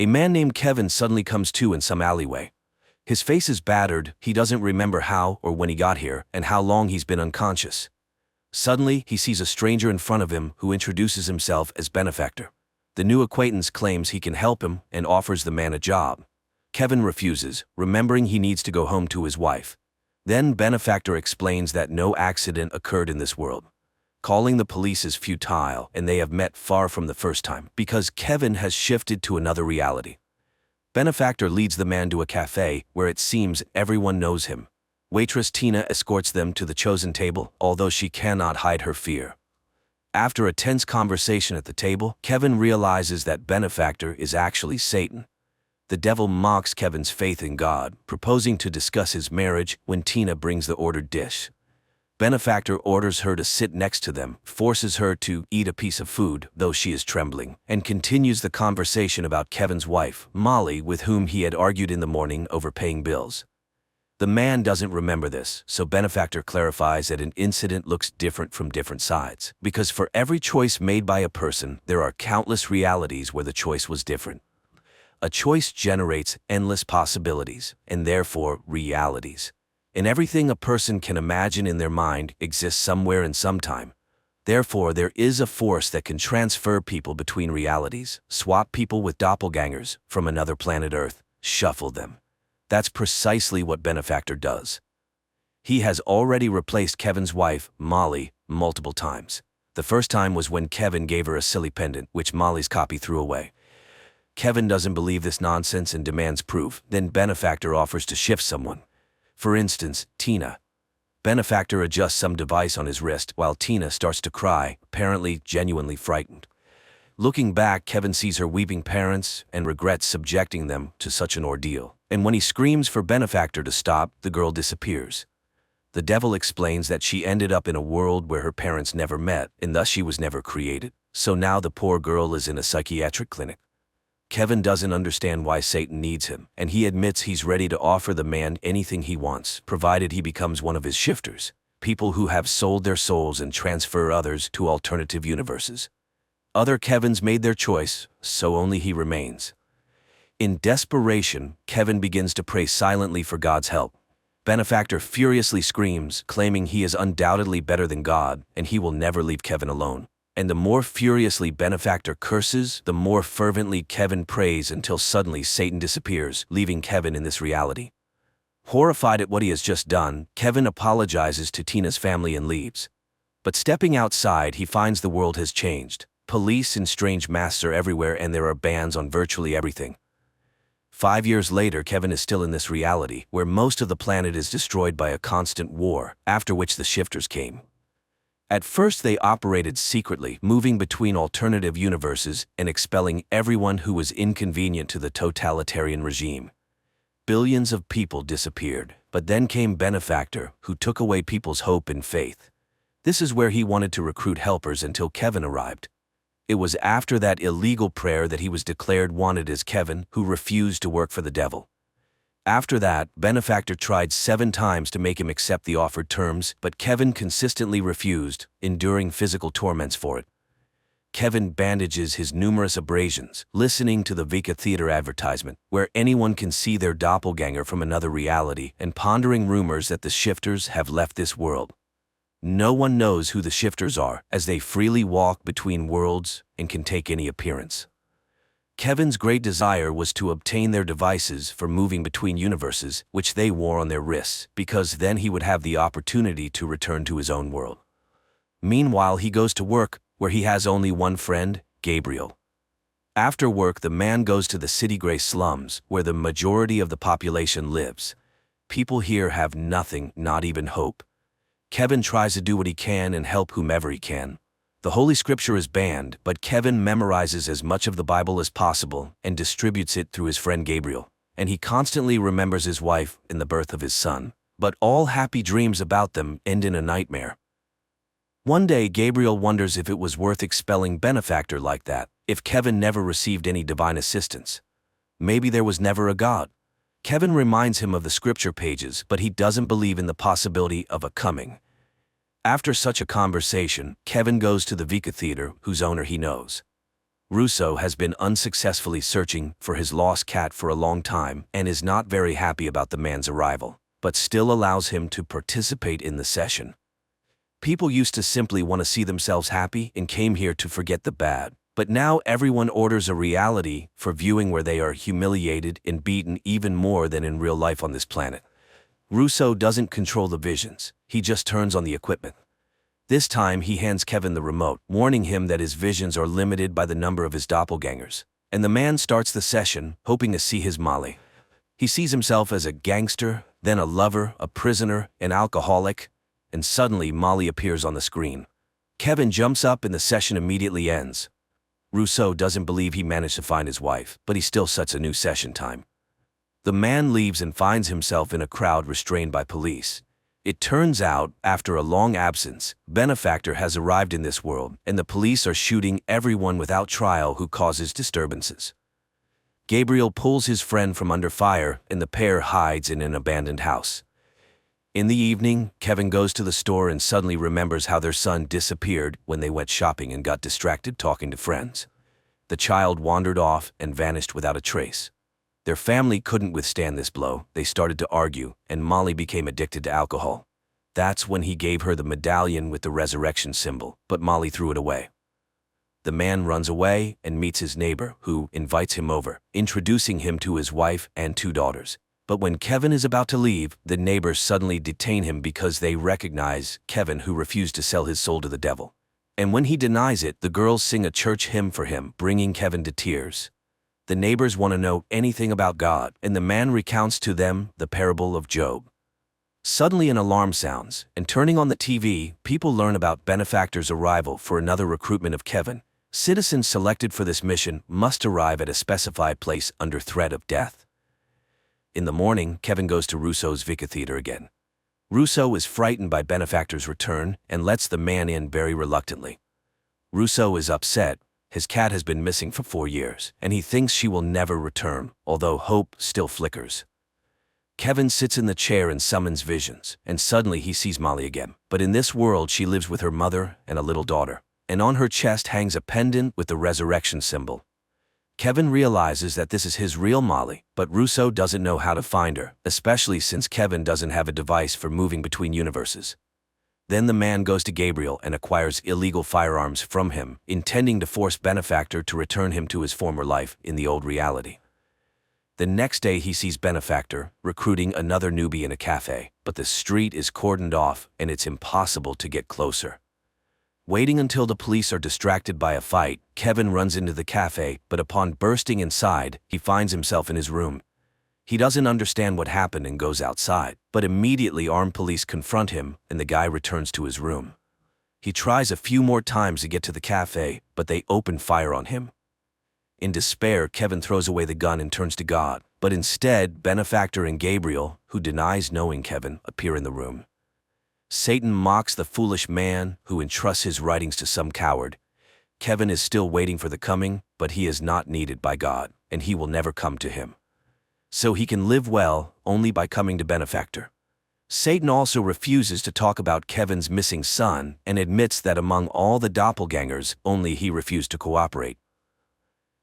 A man named Kevin suddenly comes to in some alleyway. His face is battered, he doesn't remember how or when he got here and how long he's been unconscious. Suddenly, he sees a stranger in front of him who introduces himself as Benefactor. The new acquaintance claims he can help him and offers the man a job. Kevin refuses, remembering he needs to go home to his wife. Then Benefactor explains that no accident occurred in this world. Calling the police is futile, and they have met far from the first time because Kevin has shifted to another reality. Benefactor leads the man to a cafe where it seems everyone knows him. Waitress Tina escorts them to the chosen table, although she cannot hide her fear. After a tense conversation at the table, Kevin realizes that Benefactor is actually Satan. The devil mocks Kevin's faith in God, proposing to discuss his marriage when Tina brings the ordered dish. Benefactor orders her to sit next to them, forces her to eat a piece of food, though she is trembling, and continues the conversation about Kevin's wife, Molly, with whom he had argued in the morning over paying bills. The man doesn't remember this, so Benefactor clarifies that an incident looks different from different sides, because for every choice made by a person, there are countless realities where the choice was different. A choice generates endless possibilities, and therefore realities. And everything a person can imagine in their mind exists somewhere in some time. Therefore, there is a force that can transfer people between realities, swap people with doppelgangers from another planet Earth, shuffle them. That's precisely what Benefactor does. He has already replaced Kevin's wife, Molly, multiple times. The first time was when Kevin gave her a silly pendant, which Molly's copy threw away. Kevin doesn't believe this nonsense and demands proof. Then Benefactor offers to shift someone. For instance, Tina. Benefactor adjusts some device on his wrist while Tina starts to cry, apparently genuinely frightened. Looking back, Kevin sees her weeping parents and regrets subjecting them to such an ordeal. And when he screams for Benefactor to stop, the girl disappears. The devil explains that she ended up in a world where her parents never met, and thus she was never created. So now the poor girl is in a psychiatric clinic. Kevin doesn't understand why Satan needs him, and he admits he's ready to offer the man anything he wants, provided he becomes one of his shifters, people who have sold their souls and transfer others to alternative universes. Other Kevins made their choice, so only he remains. In desperation, Kevin begins to pray silently for God's help. Benefactor furiously screams, claiming he is undoubtedly better than God, and he will never leave Kevin alone. And the more furiously Benefactor curses, the more fervently Kevin prays until suddenly Satan disappears, leaving Kevin in this reality. Horrified at what he has just done, Kevin apologizes to Tina's family and leaves. But stepping outside, he finds the world has changed. Police and strange masks are everywhere, and there are bans on virtually everything. 5 years later, Kevin is still in this reality, where most of the planet is destroyed by a constant war, after which the shifters came. At first they operated secretly, moving between alternative universes and expelling everyone who was inconvenient to the totalitarian regime. Billions of people disappeared, but then came Benefactor, who took away people's hope and faith. This is where he wanted to recruit helpers until Kevin arrived. It was after that illegal prayer that he was declared wanted as Kevin, who refused to work for the devil. After that, Benefactor tried 7 times to make him accept the offered terms, but Kevin consistently refused, enduring physical torments for it. Kevin bandages his numerous abrasions, listening to the Vika Theater advertisement, where anyone can see their doppelganger from another reality, and pondering rumors that the shifters have left this world. No one knows who the shifters are, as they freely walk between worlds and can take any appearance. Kevin's great desire was to obtain their devices for moving between universes, which they wore on their wrists, because then he would have the opportunity to return to his own world. Meanwhile, he goes to work, where he has only one friend, Gabriel. After work, the man goes to the city gray slums, where the majority of the population lives. People here have nothing, not even hope. Kevin tries to do what he can and help whomever he can. The Holy Scripture is banned, but Kevin memorizes as much of the Bible as possible and distributes it through his friend Gabriel. And he constantly remembers his wife and the birth of his son. But all happy dreams about them end in a nightmare. One day, Gabriel wonders if it was worth expelling Benefactor like that, if Kevin never received any divine assistance. Maybe there was never a God. Kevin reminds him of the scripture pages, but he doesn't believe in the possibility of a coming. After such a conversation, Kevin goes to the Vika Theater, whose owner he knows. Russo has been unsuccessfully searching for his lost cat for a long time and is not very happy about the man's arrival, but still allows him to participate in the session. People used to simply want to see themselves happy and came here to forget the bad, but now everyone orders a reality for viewing where they are humiliated and beaten even more than in real life on this planet. Russo doesn't control the visions, he just turns on the equipment. This time he hands Kevin the remote, warning him that his visions are limited by the number of his doppelgangers. And the man starts the session, hoping to see his Molly. He sees himself as a gangster, then a lover, a prisoner, an alcoholic, and suddenly Molly appears on the screen. Kevin jumps up and the session immediately ends. Russo doesn't believe he managed to find his wife, but he still sets a new session time. The man leaves and finds himself in a crowd restrained by police. It turns out, after a long absence, Benefactor has arrived in this world, and the police are shooting everyone without trial who causes disturbances. Gabriel pulls his friend from under fire, and the pair hides in an abandoned house. In the evening, Kevin goes to the store and suddenly remembers how their son disappeared when they went shopping and got distracted talking to friends. The child wandered off and vanished without a trace. Their family couldn't withstand this blow, they started to argue, and Molly became addicted to alcohol. That's when he gave her the medallion with the resurrection symbol, but Molly threw it away. The man runs away and meets his neighbor, who invites him over, introducing him to his wife and 2 daughters. But when Kevin is about to leave, the neighbors suddenly detain him because they recognize Kevin, who refused to sell his soul to the devil. And when he denies it, the girls sing a church hymn for him, bringing Kevin to tears. The neighbors want to know anything about God, and the man recounts to them the parable of Job. Suddenly an alarm sounds, and turning on the TV, people learn about Benefactor's arrival for another recruitment of Kevin. Citizens selected for this mission must arrive at a specified place under threat of death. In the morning, Kevin goes to Russo's Theater again. Russo is frightened by Benefactor's return and lets the man in very reluctantly. Russo is upset. His cat has been missing for 4 years, and he thinks she will never return, although hope still flickers. Kevin sits in the chair and summons visions, and suddenly he sees Molly again. But in this world she lives with her mother and a little daughter, and on her chest hangs a pendant with the resurrection symbol. Kevin realizes that this is his real Molly, but Russo doesn't know how to find her, especially since Kevin doesn't have a device for moving between universes. Then the man goes to Gabriel and acquires illegal firearms from him, intending to force Benefactor to return him to his former life in the old reality. The next day he sees Benefactor recruiting another newbie in a cafe, but the street is cordoned off and it's impossible to get closer. Waiting until the police are distracted by a fight, Kevin runs into the cafe, but upon bursting inside, he finds himself in his room. He doesn't understand what happened and goes outside, but immediately armed police confront him and the guy returns to his room. He tries a few more times to get to the cafe, but they open fire on him. In despair, Kevin throws away the gun and turns to God, but instead, Benefactor and Gabriel, who denies knowing Kevin, appear in the room. Satan mocks the foolish man who entrusts his writings to some coward. Kevin is still waiting for the coming, but he is not needed by God, and he will never come to him. So he can live well only by coming to Benefactor. Satan also refuses to talk about Kevin's missing son and admits that among all the doppelgangers, only he refused to cooperate.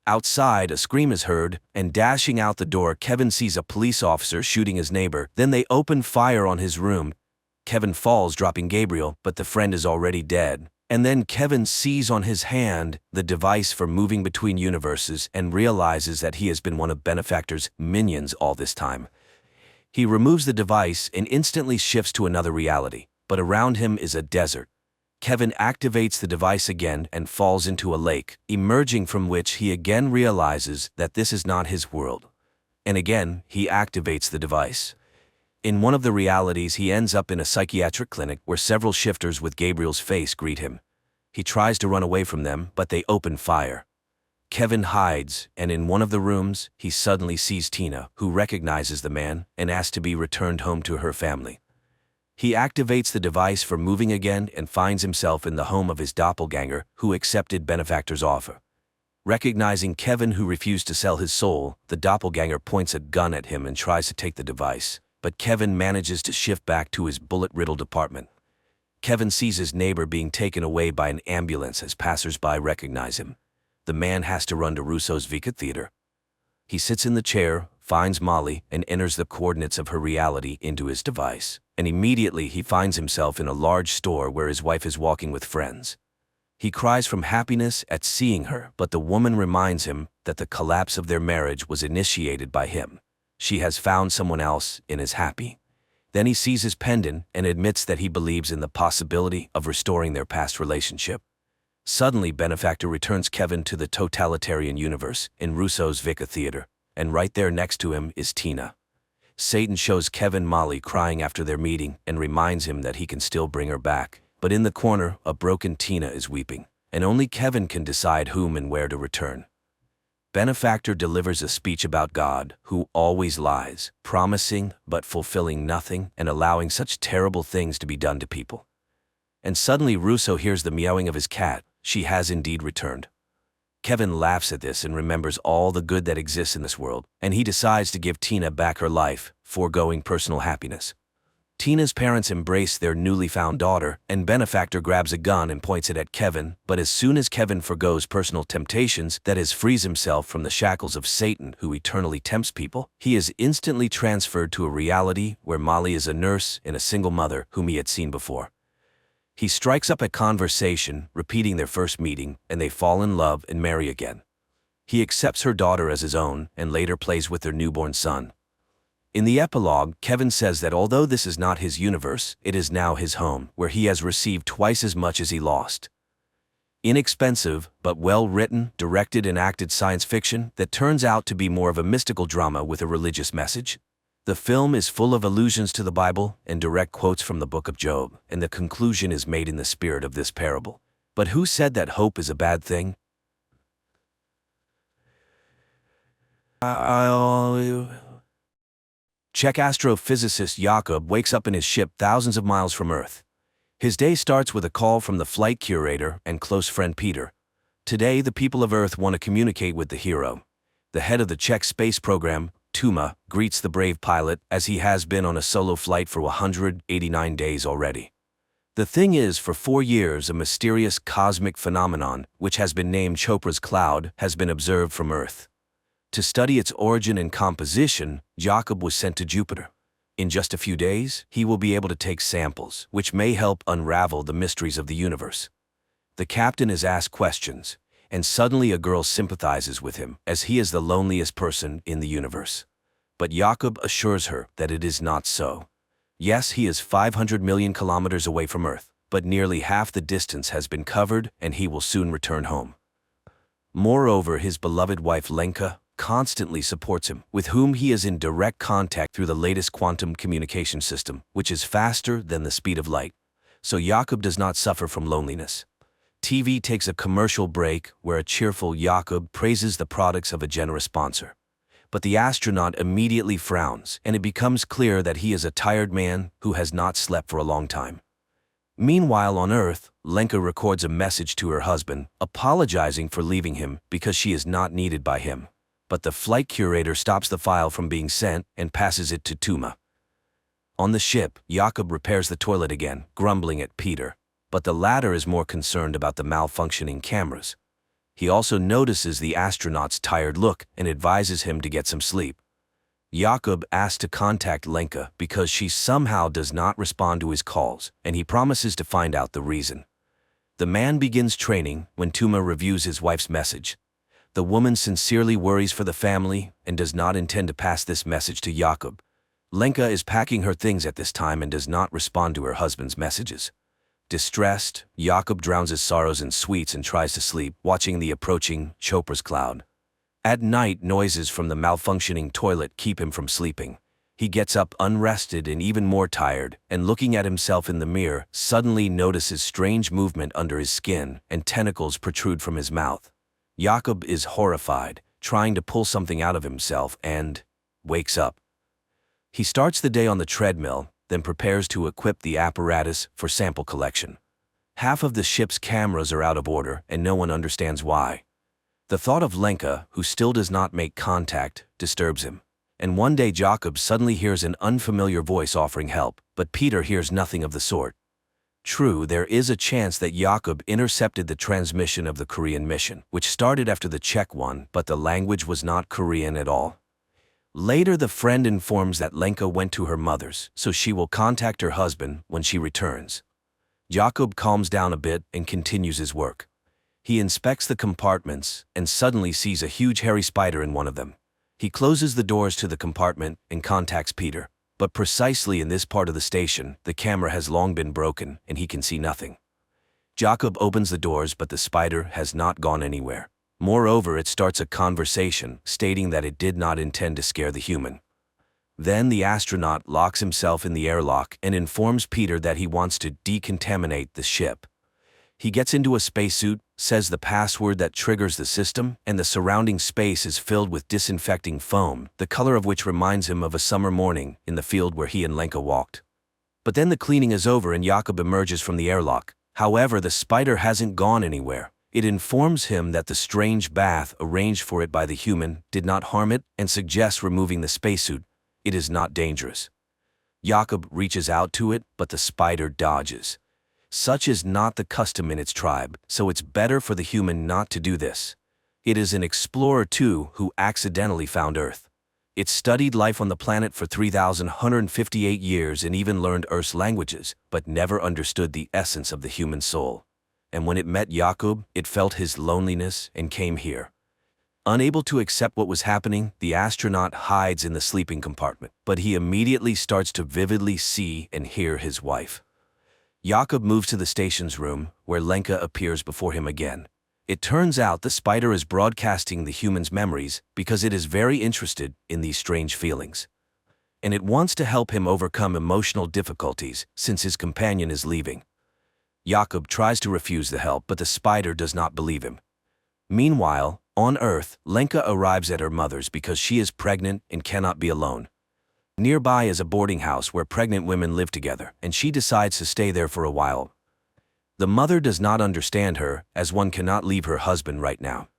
Outside, a scream is heard, and dashing out the door, Kevin sees a police officer shooting his neighbor. Then they open fire on his room. Kevin falls, dropping Gabriel, but the friend is already dead. And then Kevin sees on his hand the device for moving between universes and realizes that he has been one of Benefactor's minions all this time. He removes the device and instantly shifts to another reality, but around him is a desert. Kevin activates the device again and falls into a lake, emerging from which he again realizes that this is not his world. And again, he activates the device. In one of the realities, he ends up in a psychiatric clinic where several shifters with Gabriel's face greet him. He tries to run away from them, but they open fire. Kevin hides, and in one of the rooms, he suddenly sees Tina, who recognizes the man and asks to be returned home to her family. He activates the device for moving again and finds himself in the home of his doppelganger, who accepted Benefactor's offer. Recognizing Kevin, who refused to sell his soul, the doppelganger points a gun at him and tries to take the device. But Kevin manages to shift back to his bullet-riddled apartment. Kevin sees his neighbor being taken away by an ambulance as passers-by recognize him. the man has to run to Russo's Vika Theater. He sits in the chair, finds Molly, and enters the coordinates of her reality into his device. And immediately he finds himself in a large store where his wife is walking with friends. He cries from happiness at seeing her, but the woman reminds him that the collapse of their marriage was initiated by him. She has found someone else and is happy. Then he sees his pendant and admits that he believes in the possibility of restoring their past relationship. Suddenly, Benefactor returns Kevin to the totalitarian universe in Russo's Vika Theater, and right there next to him is Tina. Satan shows Kevin Molly crying after their meeting and reminds him that he can still bring her back. But in the corner, a broken Tina is weeping, and only Kevin can decide whom and where to return. Benefactor delivers a speech about God, who always lies, promising but fulfilling nothing and allowing such terrible things to be done to people. And suddenly Russo hears the meowing of his cat. She has indeed returned. Kevin laughs at this and remembers all the good that exists in this world, and he decides to give Tina back her life, foregoing personal happiness. Tina's parents embrace their newly found daughter, and Benefactor grabs a gun and points it at Kevin, but as soon as Kevin forgoes personal temptations, that is, frees himself from the shackles of Satan who eternally tempts people, he is instantly transferred to a reality where Molly is a nurse and a single mother whom he had seen before. He strikes up a conversation, repeating their first meeting, and they fall in love and marry again. He accepts her daughter as his own and later plays with their newborn son. In the epilogue, Kevin says that although this is not his universe, it is now his home, where he has received twice as much as he lost. Inexpensive, but well-written, directed and acted science fiction that turns out to be more of a mystical drama with a religious message. The film is full of allusions to the Bible and direct quotes from the book of Job, and the conclusion is made in the spirit of this parable. But who said that hope is a bad thing? Czech astrophysicist Jakob wakes up in his ship thousands of miles from Earth. His day starts with a call from the flight curator and close friend Peter. Today, the people of Earth want to communicate with the hero. The head of the Czech space program, Tuma, greets the brave pilot as he has been on a solo flight for 189 days already. The thing is, for 4 years, a mysterious cosmic phenomenon, which has been named Chopra's cloud, has been observed from Earth. To study its origin and composition, Jakob was sent to Jupiter. In just a few days, he will be able to take samples, which may help unravel the mysteries of the universe. The captain is asked questions, and suddenly a girl sympathizes with him, as he is the loneliest person in the universe. But Jakob assures her that it is not so. Yes, he is 500 million kilometers away from Earth, but nearly half the distance has been covered and he will soon return home. Moreover, his beloved wife Lenka constantly supports him, with whom he is in direct contact through the latest quantum communication system, which is faster than the speed of light. So Jakob does not suffer from loneliness. TV takes a commercial break where a cheerful Jakob praises the products of a generous sponsor. But the astronaut immediately frowns, and it becomes clear that he is a tired man who has not slept for a long time. Meanwhile, on Earth, Lenka records a message to her husband, apologizing for leaving him because she is not needed by him. But the flight curator stops the file from being sent and passes it to Tuma. On the ship, Jakob repairs the toilet again, grumbling at Peter. But the latter is more concerned about the malfunctioning cameras. He also notices the astronaut's tired look and advises him to get some sleep. Jakob asks to contact Lenka because she somehow does not respond to his calls, and he promises to find out the reason. The man begins training when Tuma reviews his wife's message. The woman sincerely worries for the family and does not intend to pass this message to Jakob. Lenka is packing her things at this time and does not respond to her husband's messages. Distressed, Jakob drowns his sorrows in sweets and tries to sleep, watching the approaching Chopra's cloud. At night, noises from the malfunctioning toilet keep him from sleeping. He gets up unrested and even more tired, and looking at himself in the mirror, suddenly notices strange movement under his skin and tentacles protrude from his mouth. Jakob is horrified, trying to pull something out of himself and wakes up. He starts the day on the treadmill, then prepares to equip the apparatus for sample collection. Half of the ship's cameras are out of order, and no one understands why. The thought of Lenka, who still does not make contact, disturbs him. And one day Jakob suddenly hears an unfamiliar voice offering help, but Peter hears nothing of the sort. True, there is a chance that Jakob intercepted the transmission of the Korean mission, which started after the Czech one, but the language was not Korean at all. Later, the friend informs that Lenka went to her mother's, so she will contact her husband when she returns. Jakob calms down a bit and continues his work. He inspects the compartments and suddenly sees a huge hairy spider in one of them. He closes the doors to the compartment and contacts Peter. But precisely in this part of the station, the camera has long been broken and he can see nothing. Jakob opens the doors, but the spider has not gone anywhere. Moreover, it starts a conversation, stating that it did not intend to scare the human. Then the astronaut locks himself in the airlock and informs Peter that he wants to decontaminate the ship. He gets into a spacesuit, says the password that triggers the system, and the surrounding space is filled with disinfecting foam, the color of which reminds him of a summer morning in the field where he and Lenka walked. But then the cleaning is over and Jakob emerges from the airlock. However, the spider hasn't gone anywhere. It informs him that the strange bath arranged for it by the human did not harm it and suggests removing the spacesuit. It is not dangerous. Jakob reaches out to it, but the spider dodges. Such is not the custom in its tribe, so it's better for the human not to do this. It is an explorer too who accidentally found Earth. It studied life on the planet for 3,158 years and even learned Earth's languages, but never understood the essence of the human soul. And when it met Jakob, it felt his loneliness and came here. Unable to accept what was happening, the astronaut hides in the sleeping compartment, but he immediately starts to vividly see and hear his wife. Jakob moves to the station's room, where Lenka appears before him again. It turns out the spider is broadcasting the human's memories because it is very interested in these strange feelings. And it wants to help him overcome emotional difficulties since his companion is leaving. Jakob tries to refuse the help, but the spider does not believe him. Meanwhile, on Earth, Lenka arrives at her mother's because she is pregnant and cannot be alone. Nearby is a boarding house where pregnant women live together, and she decides to stay there for a while. The mother does not understand her, as one cannot leave her husband right now.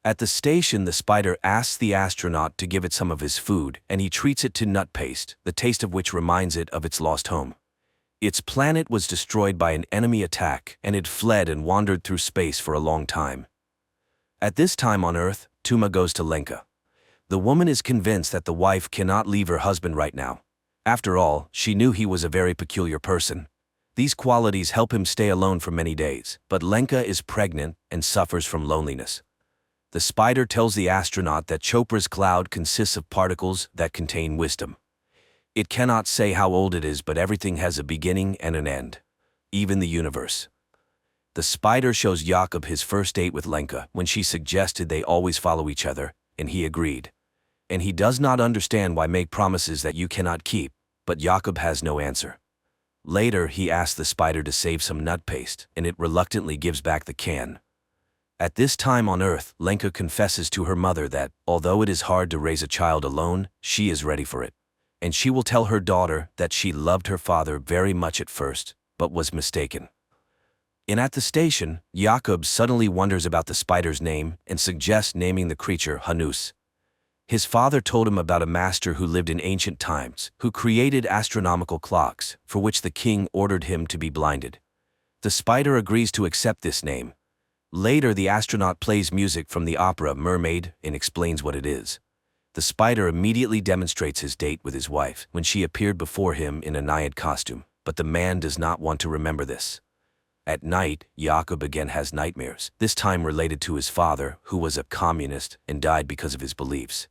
At the station, the spider asks the astronaut to give it some of his food, and he treats it to nut paste, the taste of which reminds it of its lost home. Its planet was destroyed by an enemy attack, and it fled and wandered through space for a long time. At this time on Earth, Tuma goes to Lenka. The woman is convinced that the wife cannot leave her husband right now. After all, she knew he was a very peculiar person. These qualities help him stay alone for many days, but Lenka is pregnant and suffers from loneliness. The spider tells the astronaut that Chopra's cloud consists of particles that contain wisdom. It cannot say how old it is, but everything has a beginning and an end, even the universe. The spider shows Jakob his first date with Lenka when she suggested they always follow each other, and he agreed. And he does not understand why make promises that you cannot keep, but Jakob has no answer. Later, he asks the spider to save some nut paste, and it reluctantly gives back the can. At this time on Earth, Lenka confesses to her mother that, although it is hard to raise a child alone, she is ready for it. And she will tell her daughter that she loved her father very much at first, but was mistaken. And at the station, Jakob suddenly wonders about the spider's name and suggests naming the creature Hanus. His father told him about a master who lived in ancient times, who created astronomical clocks, for which the king ordered him to be blinded. The spider agrees to accept this name. Later, the astronaut plays music from the opera Mermaid and explains what it is. The spider immediately demonstrates his date with his wife when she appeared before him in a Naiad costume, but the man does not want to remember this. At night, Jakob again has nightmares, this time related to his father, who was a communist and died because of his beliefs.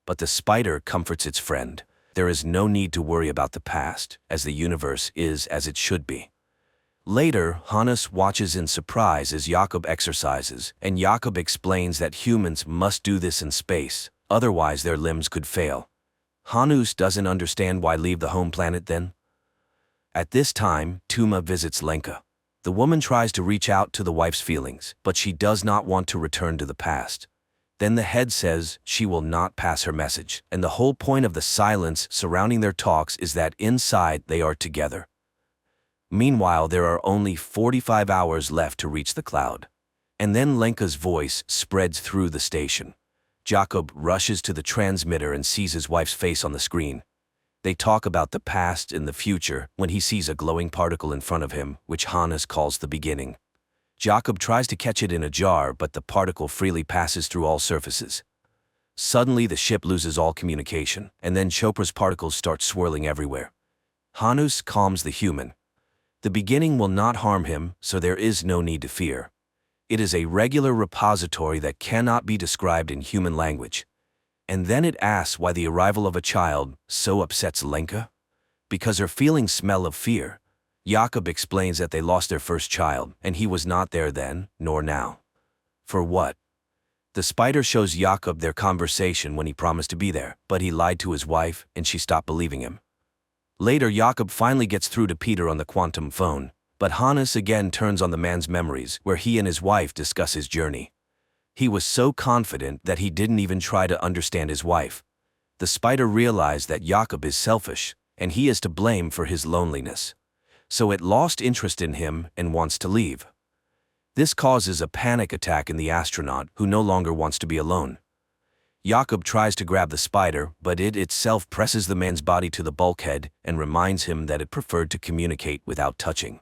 But the spider comforts its friend. There is no need to worry about the past, as the universe is as it should be. Later, Hannes watches in surprise as Jakob exercises, and Jakob explains that humans must do this in space, otherwise their limbs could fail. Hanus doesn't understand why leave the home planet then. At this time, Tuma visits Lenka. The woman tries to reach out to the wife's feelings, but she does not want to return to the past. Then the head says she will not pass her message, and the whole point of the silence surrounding their talks is that inside they are together. Meanwhile, there are only 45 hours left to reach the cloud. And then Lenka's voice spreads through the station. Jakob rushes to the transmitter and sees his wife's face on the screen. They talk about the past and the future when he sees a glowing particle in front of him, which Hannes calls the beginning. Jakob tries to catch it in a jar, but the particle freely passes through all surfaces. Suddenly the ship loses all communication, and then Chopra's particles start swirling everywhere. Hannes calms the human. The beginning will not harm him, so there is no need to fear. It is a regular repository that cannot be described in human language. And then it asks why the arrival of a child so upsets Lenka. Because her feelings smell of fear. Jakob explains that they lost their first child, and he was not there then, nor now. For what? The spider shows Jakob their conversation when he promised to be there, but he lied to his wife, and she stopped believing him. Later, Jakob finally gets through to Peter on the quantum phone, but Hannes again turns on the man's memories, where he and his wife discuss his journey. He was so confident that he didn't even try to understand his wife. The spider realized that Jakob is selfish, and he is to blame for his loneliness. So it lost interest in him and wants to leave. This causes a panic attack in the astronaut, who no longer wants to be alone. Jakob tries to grab the spider, but it itself presses the man's body to the bulkhead and reminds him that it preferred to communicate without touching.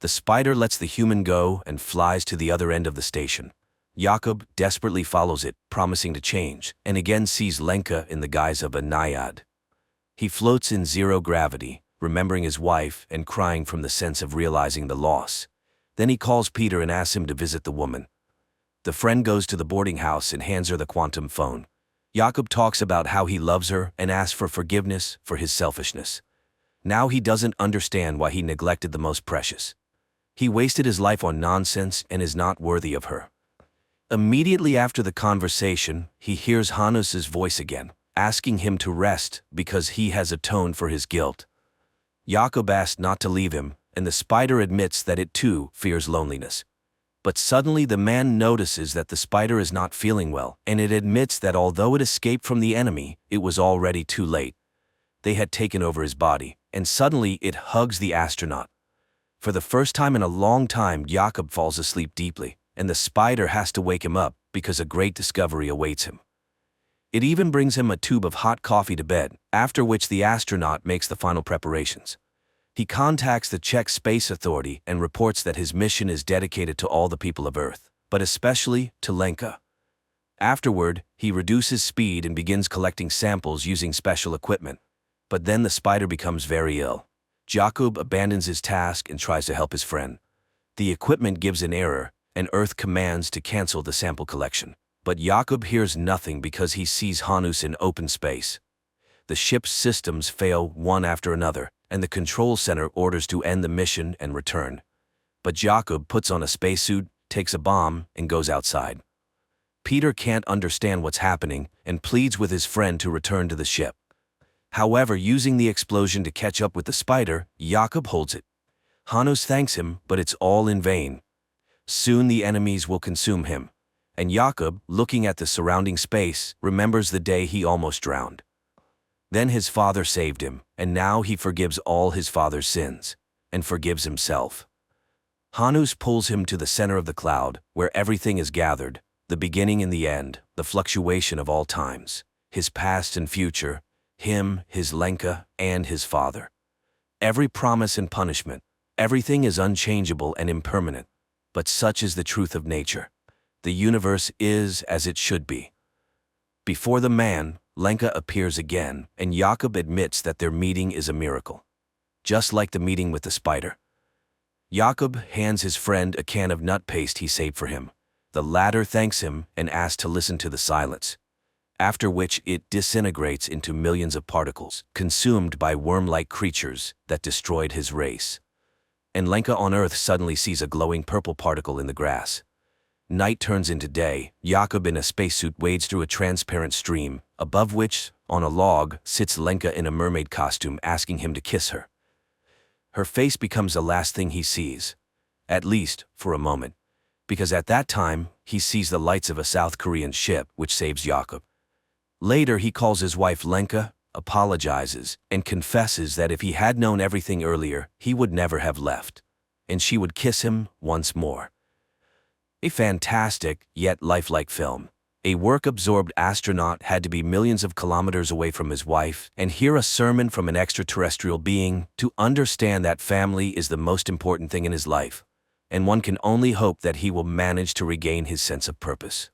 The spider lets the human go and flies to the other end of the station. Jakob desperately follows it, promising to change, and again sees Lenka in the guise of a naiad. He floats in zero gravity, remembering his wife and crying from the sense of realizing the loss. Then he calls Peter and asks him to visit the woman. The friend goes to the boarding house and hands her the quantum phone. Jakob talks about how he loves her and asks for forgiveness for his selfishness. Now he doesn't understand why he neglected the most precious. He wasted his life on nonsense and is not worthy of her. Immediately after the conversation, he hears Hannes's voice again, asking him to rest because he has atoned for his guilt. Jakob asks not to leave him, and the spider admits that it too fears loneliness. But suddenly the man notices that the spider is not feeling well, and it admits that although it escaped from the enemy, it was already too late. They had taken over his body, and suddenly it hugs the astronaut. For the first time in a long time, Jakob falls asleep deeply, and the spider has to wake him up because a great discovery awaits him. It even brings him a tube of hot coffee to bed, after which the astronaut makes the final preparations. He contacts the Czech Space Authority and reports that his mission is dedicated to all the people of Earth, but especially to Lenka. Afterward, he reduces speed and begins collecting samples using special equipment. But then the spider becomes very ill. Jakob abandons his task and tries to help his friend. The equipment gives an error, and Earth commands to cancel the sample collection. But Jakob hears nothing because he sees Hannes in open space. The ship's systems fail one after another, and the control center orders to end the mission and return. But Jakob puts on a spacesuit, takes a bomb, and goes outside. Peter can't understand what's happening and pleads with his friend to return to the ship. However, using the explosion to catch up with the spider, Jakob holds it. Hannes thanks him, but it's all in vain. Soon the enemies will consume him. And Jakob, looking at the surrounding space, remembers the day he almost drowned. Then his father saved him, and now he forgives all his father's sins, and forgives himself. Hannes pulls him to the center of the cloud, where everything is gathered, the beginning and the end, the fluctuation of all times, his past and future, him, his Lenka, and his father. Every promise and punishment, everything is unchangeable and impermanent, but such is the truth of nature. The universe is as it should be. Before the man, Lenka appears again, and Jakob admits that their meeting is a miracle. Just like the meeting with the spider. Jakob hands his friend a can of nut paste he saved for him. The latter thanks him and asks to listen to the silence, after which it disintegrates into millions of particles, consumed by worm-like creatures that destroyed his race. And Lenka on Earth suddenly sees a glowing purple particle in the grass. Night turns into day. Jakob in a spacesuit wades through a transparent stream, above which, on a log, sits Lenka in a mermaid costume asking him to kiss her. Her face becomes the last thing he sees, at least for a moment, because at that time, he sees the lights of a South Korean ship which saves Jakob. Later he calls his wife Lenka, apologizes, and confesses that if he had known everything earlier, he would never have left, and she would kiss him once more. A fantastic, yet lifelike film. A work-absorbed astronaut had to be millions of kilometers away from his wife and hear a sermon from an extraterrestrial being to understand that family is the most important thing in his life, and one can only hope that he will manage to regain his sense of purpose.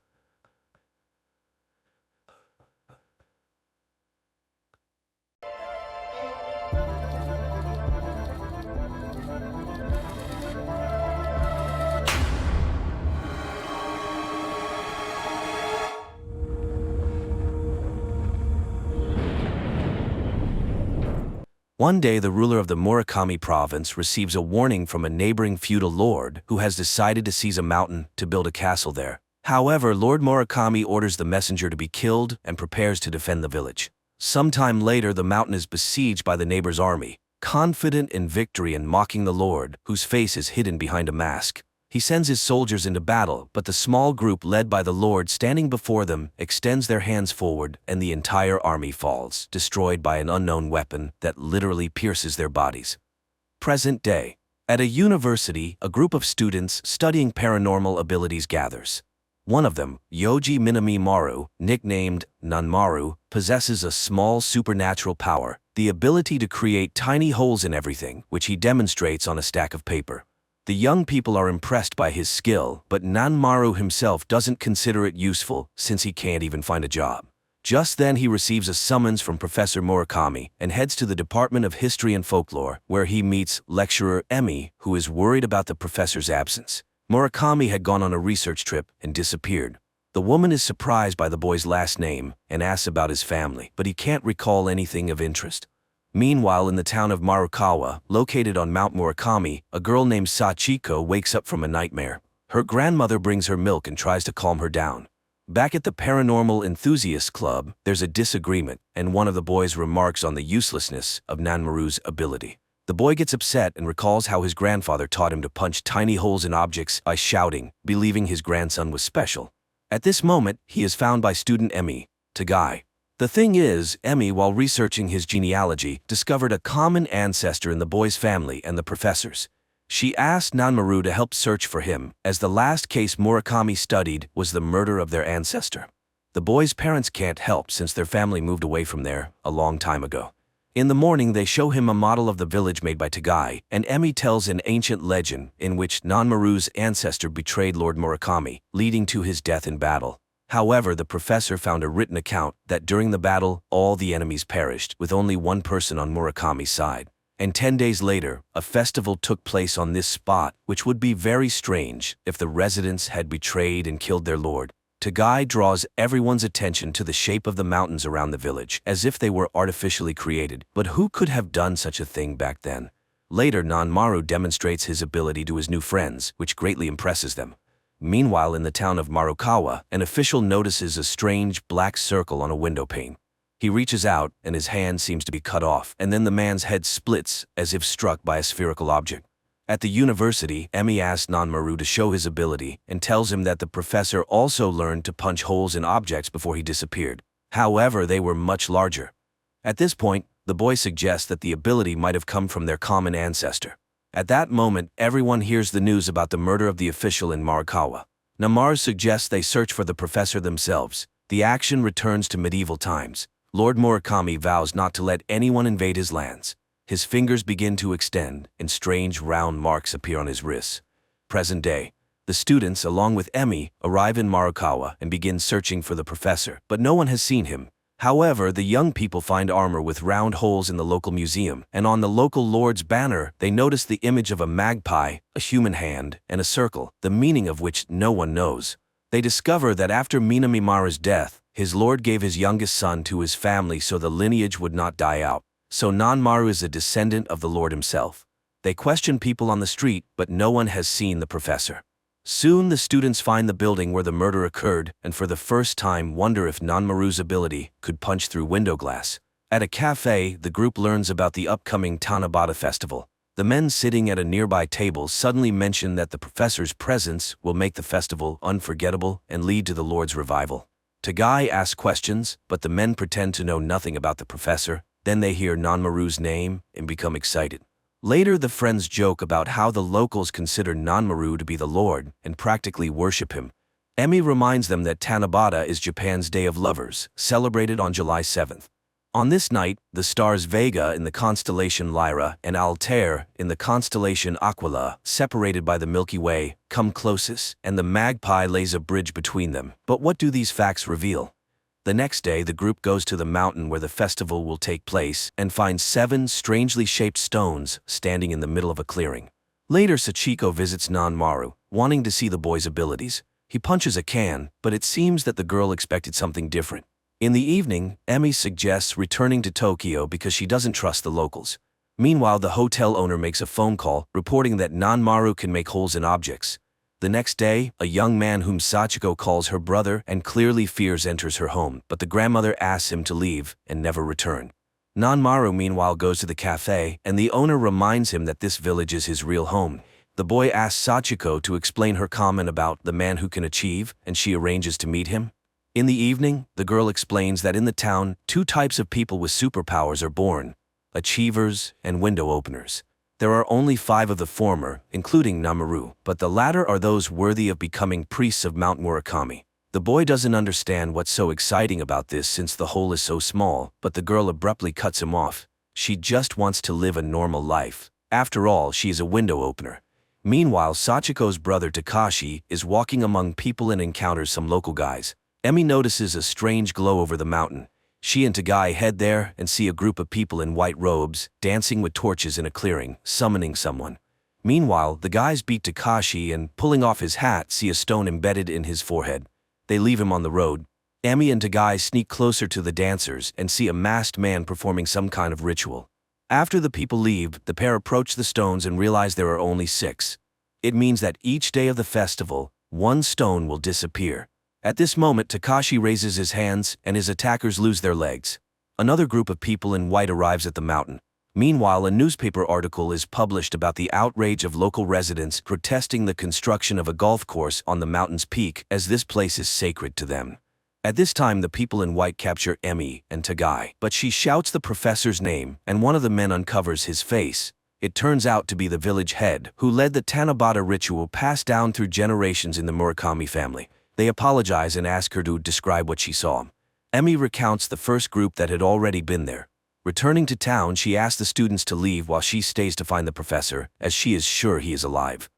One day, the ruler of the Murakami province receives a warning from a neighboring feudal lord who has decided to seize a mountain to build a castle there. However, Lord Murakami orders the messenger to be killed and prepares to defend the village. Sometime later, the mountain is besieged by the neighbor's army, confident in victory and mocking the lord, whose face is hidden behind a mask. He sends his soldiers into battle, but the small group led by the Lord standing before them extends their hands forward and the entire army falls, destroyed by an unknown weapon that literally pierces their bodies. Present day. At a university, a group of students studying paranormal abilities gathers. One of them, Yoji Minami Maru, nicknamed Nanmaru, possesses a small supernatural power, the ability to create tiny holes in everything, which he demonstrates on a stack of paper. The young people are impressed by his skill, but Nanmaru himself doesn't consider it useful since he can't even find a job. Just then he receives a summons from Professor Murakami and heads to the Department of History and Folklore, where he meets lecturer Emi, who is worried about the professor's absence. Murakami had gone on a research trip and disappeared. The woman is surprised by the boy's last name and asks about his family, but he can't recall anything of interest. Meanwhile, in the town of Marukawa, located on Mount Murakami, a girl named Sachiko wakes up from a nightmare. Her grandmother brings her milk and tries to calm her down. Back at the Paranormal Enthusiasts Club, there's a disagreement, and one of the boys remarks on the uselessness of Nanmaru's ability. The boy gets upset and recalls how his grandfather taught him to punch tiny holes in objects by shouting, believing his grandson was special. At this moment, he is found by student Emi, Tagai. The thing is, Emi, while researching his genealogy, discovered a common ancestor in the boy's family and the professor's. She asked Nanmaru to help search for him, as the last case Murakami studied was the murder of their ancestor. The boy's parents can't help since their family moved away from there a long time ago. In the morning, they show him a model of the village made by Tagai, and Emi tells an ancient legend in which Nanmaru's ancestor betrayed Lord Murakami, leading to his death in battle. However, the professor found a written account that during the battle, all the enemies perished, with only one person on Murakami's side. And 10 days later, a festival took place on this spot, which would be very strange if the residents had betrayed and killed their lord. Tagai draws everyone's attention to the shape of the mountains around the village, as if they were artificially created. But who could have done such a thing back then? Later, Nanmaru demonstrates his ability to his new friends, which greatly impresses them. Meanwhile, in the town of Marukawa, an official notices a strange black circle on a window pane. He reaches out, and his hand seems to be cut off, and then the man's head splits, as if struck by a spherical object. At the university, Emi asks Nanmaru to show his ability, and tells him that the professor also learned to punch holes in objects before he disappeared. However, they were much larger. At this point, the boy suggests that the ability might have come from their common ancestor. At that moment, everyone hears the news about the murder of the official in Marukawa. Nanmaru suggests they search for the professor themselves. The action returns to medieval times. Lord Murakami vows not to let anyone invade his lands. His fingers begin to extend, and strange round marks appear on his wrists. Present day. The students, along with Emi, arrive in Marukawa and begin searching for the professor, but no one has seen him. However, the young people find armor with round holes in the local museum, and on the local lord's banner, they notice the image of a magpie, a human hand, and a circle, the meaning of which no one knows. They discover that after Minami Maru's death, his lord gave his youngest son to his family so the lineage would not die out. So Nanmaru is a descendant of the lord himself. They question people on the street, but no one has seen the professor. Soon the students find the building where the murder occurred and for the first time wonder if Nanmaru's ability could punch through window glass. At a cafe, the group learns about the upcoming Tanabata festival. The men sitting at a nearby table suddenly mention that the professor's presence will make the festival unforgettable and lead to the Lord's revival. Tagai asks questions, but the men pretend to know nothing about the professor. Then they hear Nanmaru's name and become excited. Later, the friends joke about how the locals consider Nanmaru to be the Lord and practically worship him. Emi reminds them that Tanabata is Japan's Day of Lovers, celebrated on July 7th. On this night, the stars Vega in the constellation Lyra and Altair in the constellation Aquila, separated by the Milky Way, come closest, and the magpie lays a bridge between them. But what do these facts reveal? The next day, the group goes to the mountain where the festival will take place and finds 7 strangely shaped stones standing in the middle of a clearing. Later, Sachiko visits Nanmaru, wanting to see the boy's abilities. He punches a can, but it seems that the girl expected something different. In the evening, Emi suggests returning to Tokyo because she doesn't trust the locals. Meanwhile, the hotel owner makes a phone call, reporting that Nanmaru can make holes in objects. The next day, a young man whom Sachiko calls her brother and clearly fears enters her home, but the grandmother asks him to leave and never return. Nanmaru meanwhile goes to the cafe, and the owner reminds him that this village is his real home. The boy asks Sachiko to explain her comment about the man who can achieve, and she arranges to meet him. In the evening, the girl explains that in the town, 2 types of people with superpowers are born: achievers and window openers. There are only 5 of the former, including Nanmaru, but the latter are those worthy of becoming priests of Mount Murakami. The boy doesn't understand what's so exciting about this since the hole is so small, but the girl abruptly cuts him off. She just wants to live a normal life. After all, she is a window opener. Meanwhile, Sachiko's brother Takashi is walking among people and encounters some local guys. Emi notices a strange glow over the mountain. She and Tagai head there and see a group of people in white robes, dancing with torches in a clearing, summoning someone. Meanwhile, the guys beat Takashi and, pulling off his hat, see a stone embedded in his forehead. They leave him on the road. Emi and Tagai sneak closer to the dancers and see a masked man performing some kind of ritual. After the people leave, the pair approach the stones and realize there are only 6. It means that each day of the festival, 1 stone will disappear. At this moment, Takashi raises his hands and his attackers lose their legs. Another group of people in white arrives at the mountain. Meanwhile, a newspaper article is published about the outrage of local residents protesting the construction of a golf course on the mountain's peak, as this place is sacred to them. At this time, the people in white capture Emi and Tagai, but she shouts the professor's name, and one of the men uncovers his face. It turns out to be the village head, who led the Tanabata ritual passed down through generations in the Murakami family. They apologize and ask her to describe what she saw. Emi recounts the first group that had already been there. Returning to town, she asks the students to leave while she stays to find the professor, as she is sure he is alive.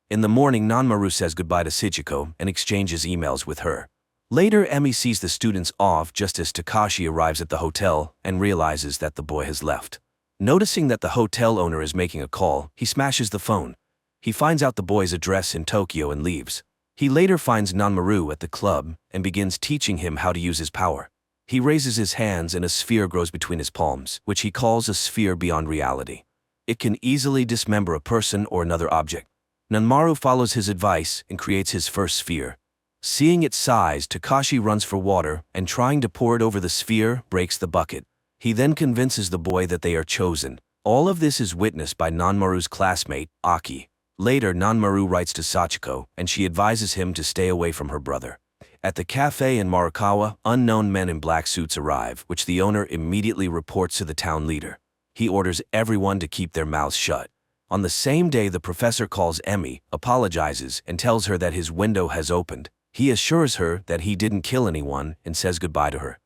In the morning, Nanmaru says goodbye to Sachiko and exchanges emails with her. Later, Emi sees the students off just as Takashi arrives at the hotel and realizes that the boy has left. Noticing that the hotel owner is making a call, he smashes the phone. He finds out the boy's address in Tokyo and leaves. He later finds Nanmaru at the club and begins teaching him how to use his power. He raises his hands and a sphere grows between his palms, which he calls a sphere beyond reality. It can easily dismember a person or another object. Nanmaru follows his advice and creates his first sphere. Seeing its size, Takashi runs for water and, trying to pour it over the sphere, breaks the bucket. He then convinces the boy that they are chosen. All of this is witnessed by Nanmaru's classmate, Aki. Later, Nanmaru writes to Sachiko, and she advises him to stay away from her brother. At the cafe in Marikawa, unknown men in black suits arrive, which the owner immediately reports to the town leader. He orders everyone to keep their mouths shut. On the same day, the professor calls Emi, apologizes, and tells her that his window has opened. He assures her that he didn't kill anyone and says goodbye to her.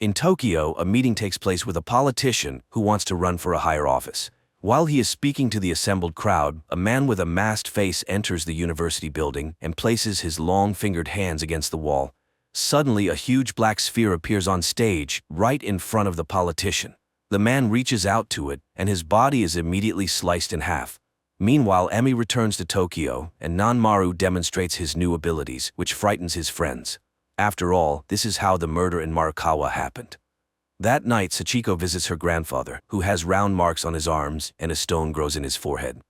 In Tokyo, a meeting takes place with a politician who wants to run for a higher office. While he is speaking to the assembled crowd, a man with a masked face enters the university building and places his long-fingered hands against the wall. Suddenly, a huge black sphere appears on stage, right in front of the politician. The man reaches out to it, and his body is immediately sliced in half. Meanwhile, Emi returns to Tokyo, and Nanmaru demonstrates his new abilities, which frightens his friends. After all, this is how the murder in Marikawa happened. That night, Sachiko visits her grandfather, who has round marks on his arms and a stone grows in his forehead.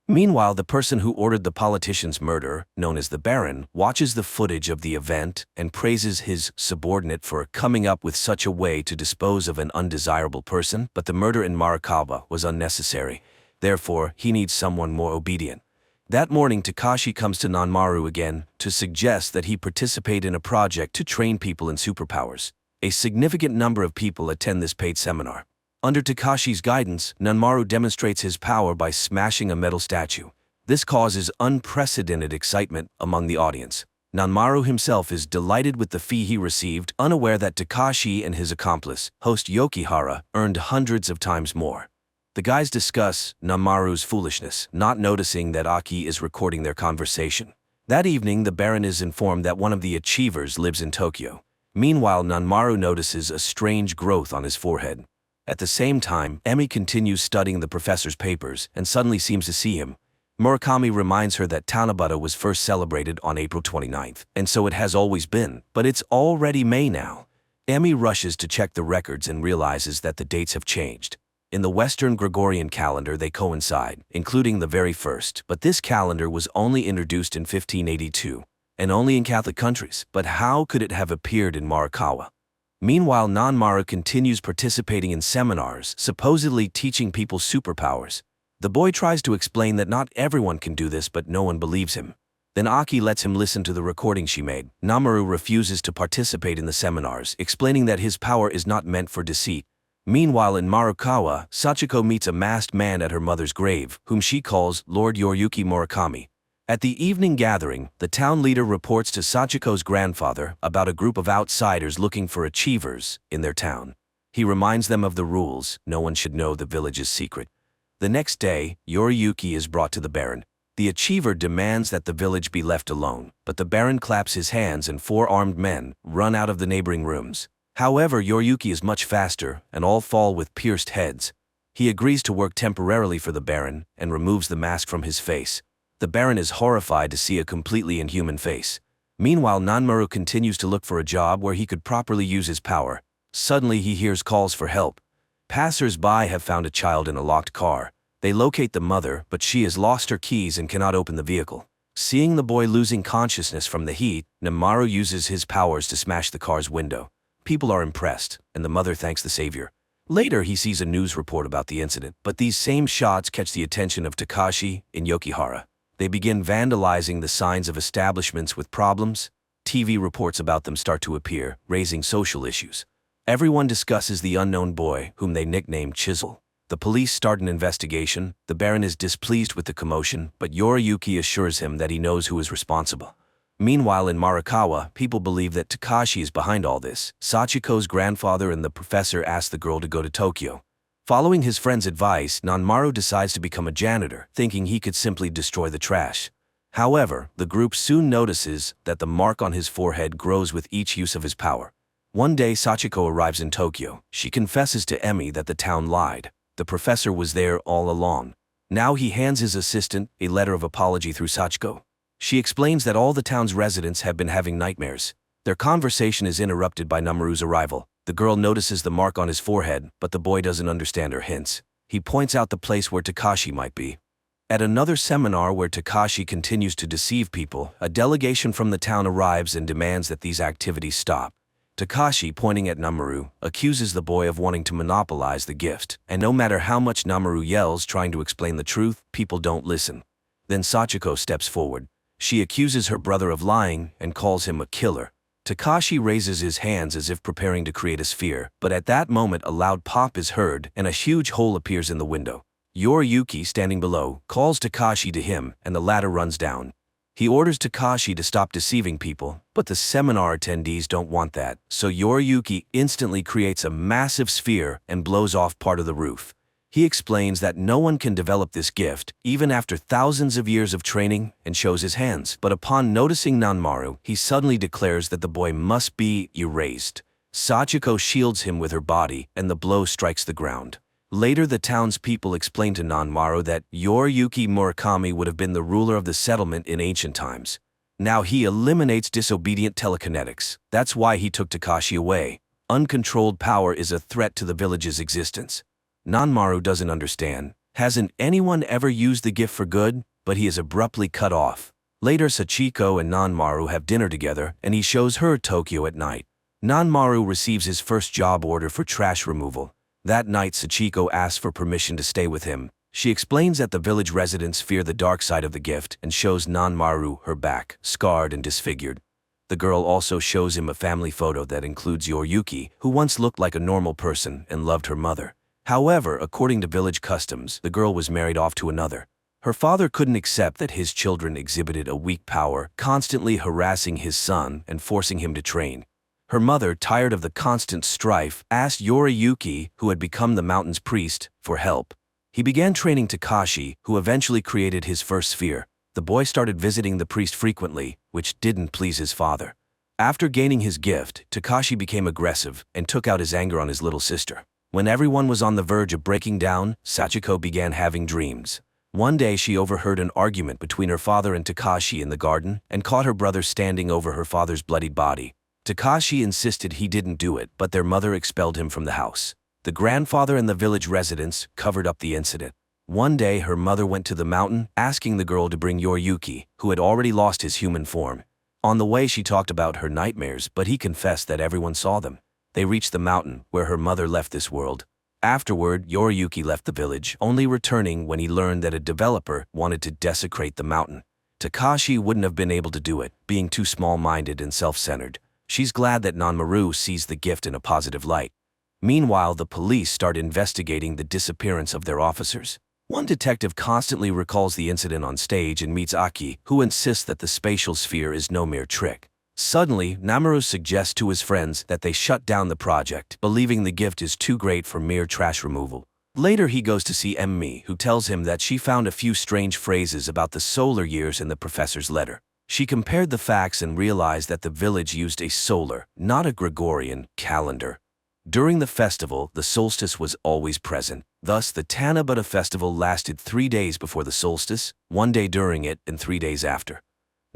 Meanwhile, the person who ordered the politician's murder, known as the Baron, watches the footage of the event and praises his subordinate for coming up with such a way to dispose of an undesirable person, but the murder in Marikawa was unnecessary. Therefore, he needs someone more obedient. That morning, Takashi comes to Nanmaru again to suggest that he participate in a project to train people in superpowers. A significant number of people attend this paid seminar. Under Takashi's guidance, Nanmaru demonstrates his power by smashing a metal statue. This causes unprecedented excitement among the audience. Nanmaru himself is delighted with the fee he received, unaware that Takashi and his accomplice, host Yokihara, earned hundreds of times more. The guys discuss Nanmaru's foolishness, not noticing that Aki is recording their conversation. That evening, the Baron is informed that one of the achievers lives in Tokyo. Meanwhile, Nanmaru notices a strange growth on his forehead. At the same time, Emi continues studying the professor's papers and suddenly seems to see him. Murakami reminds her that Tanabata was first celebrated on April 29th, and so it has always been, but it's already May now. Emi rushes to check the records and realizes that the dates have changed. In the Western Gregorian calendar they coincide, including the very first, but this calendar was only introduced in 1582. And only in Catholic countries, but how could it have appeared in Morikawa? Meanwhile, Nanmaru continues participating in seminars, supposedly teaching people superpowers. The boy tries to explain that not everyone can do this, but no one believes him. Then Aki lets him listen to the recording she made. Nanmaru refuses to participate in the seminars, explaining that his power is not meant for deceit. Meanwhile, in Morikawa, Sachiko meets a masked man at her mother's grave, whom she calls Lord Yoriyuki Murakami. At the evening gathering, the town leader reports to Sachiko's grandfather about a group of outsiders looking for achievers in their town. He reminds them of the rules: no one should know the village's secret. The next day, Yoriyuki is brought to the Baron. The achiever demands that the village be left alone, but the Baron claps his hands and 4 armed men run out of the neighboring rooms. However, Yoriyuki is much faster, and all fall with pierced heads. He agrees to work temporarily for the Baron and removes the mask from his face. The Baron is horrified to see a completely inhuman face. Meanwhile, Nanmaru continues to look for a job where he could properly use his power. Suddenly, he hears calls for help. Passers-by have found a child in a locked car. They locate the mother, but she has lost her keys and cannot open the vehicle. Seeing the boy losing consciousness from the heat, Nanmaru uses his powers to smash the car's window. People are impressed, and the mother thanks the savior. Later, he sees a news report about the incident, but these same shots catch the attention of Takashi and Yokihara. They begin vandalizing the signs of establishments with problems. TV reports about them start to appear, raising social issues. Everyone discusses the unknown boy, whom they nickname Chisel. The police start an investigation. The Baron is displeased with the commotion, but Yoriyuki assures him that he knows who is responsible. Meanwhile, in Morikawa, people believe that Takashi is behind all this. Sachiko's grandfather and the professor ask the girl to go to Tokyo. Following his friend's advice, Nanmaru decides to become a janitor, thinking he could simply destroy the trash. However, the group soon notices that the mark on his forehead grows with each use of his power. One day, Sachiko arrives in Tokyo. She confesses to Emi that the town lied. The professor was there all along. Now he hands his assistant a letter of apology through Sachiko. She explains that all the town's residents have been having nightmares. Their conversation is interrupted by Nanmaru's arrival. The girl notices the mark on his forehead, but the boy doesn't understand her hints. He points out the place where Takashi might be. At another seminar where Takashi continues to deceive people, a delegation from the town arrives and demands that these activities stop. Takashi, pointing at Nanmaru, accuses the boy of wanting to monopolize the gift, and no matter how much Nanmaru yells trying to explain the truth, people don't listen. Then Sachiko steps forward. She accuses her brother of lying and calls him a killer. Takashi raises his hands as if preparing to create a sphere, but at that moment a loud pop is heard and a huge hole appears in the window. Yoriyuki, standing below, calls Takashi to him and the latter runs down. He orders Takashi to stop deceiving people, but the seminar attendees don't want that, so Yoriyuki instantly creates a massive sphere and blows off part of the roof. He explains that no one can develop this gift, even after thousands of years of training, and shows his hands. But upon noticing Nanmaru, he suddenly declares that the boy must be erased. Sachiko shields him with her body, and the blow strikes the ground. Later, the townspeople explain to Nanmaru that Yoriyuki Murakami would have been the ruler of the settlement in ancient times. Now he eliminates disobedient telekinetics. That's why he took Takashi away. Uncontrolled power is a threat to the village's existence. Nanmaru doesn't understand. Hasn't anyone ever used the gift for good? But he is abruptly cut off. Later, Sachiko and Nanmaru have dinner together, and he shows her Tokyo at night. Nanmaru receives his first job order for trash removal. That night, Sachiko asks for permission to stay with him. She explains that the village residents fear the dark side of the gift and shows Nanmaru her back, scarred and disfigured. The girl also shows him a family photo that includes Yoriyuki, who once looked like a normal person and loved her mother. However, according to village customs, the girl was married off to another. Her father couldn't accept that his children exhibited a weak power, constantly harassing his son and forcing him to train. Her mother, tired of the constant strife, asked Yoriyuki, who had become the mountain's priest, for help. He began training Takashi, who eventually created his first sphere. The boy started visiting the priest frequently, which didn't please his father. After gaining his gift, Takashi became aggressive and took out his anger on his little sister. When everyone was on the verge of breaking down, Sachiko began having dreams. One day she overheard an argument between her father and Takashi in the garden and caught her brother standing over her father's bloodied body. Takashi insisted he didn't do it, but their mother expelled him from the house. The grandfather and the village residents covered up the incident. One day her mother went to the mountain, asking the girl to bring Yoriyuki, who had already lost his human form. On the way she talked about her nightmares, but he confessed that everyone saw them. They reached the mountain, where her mother left this world. Afterward, Yoriyuki left the village, only returning when he learned that a developer wanted to desecrate the mountain. Takashi wouldn't have been able to do it, being too small-minded and self-centered. She's glad that Nanmaru sees the gift in a positive light. Meanwhile, the police start investigating the disappearance of their officers. One detective constantly recalls the incident on stage and meets Aki, who insists that the spatial sphere is no mere trick. Suddenly, Nanmaru suggests to his friends that they shut down the project, believing the gift is too great for mere trash removal. Later he goes to see Emmi, who tells him that she found a few strange phrases about the solar years in the professor's letter. She compared the facts and realized that the village used a solar, not a Gregorian, calendar. During the festival, the solstice was always present. Thus, the Tanabata festival lasted 3 days before the solstice, 1 day during it, and 3 days after.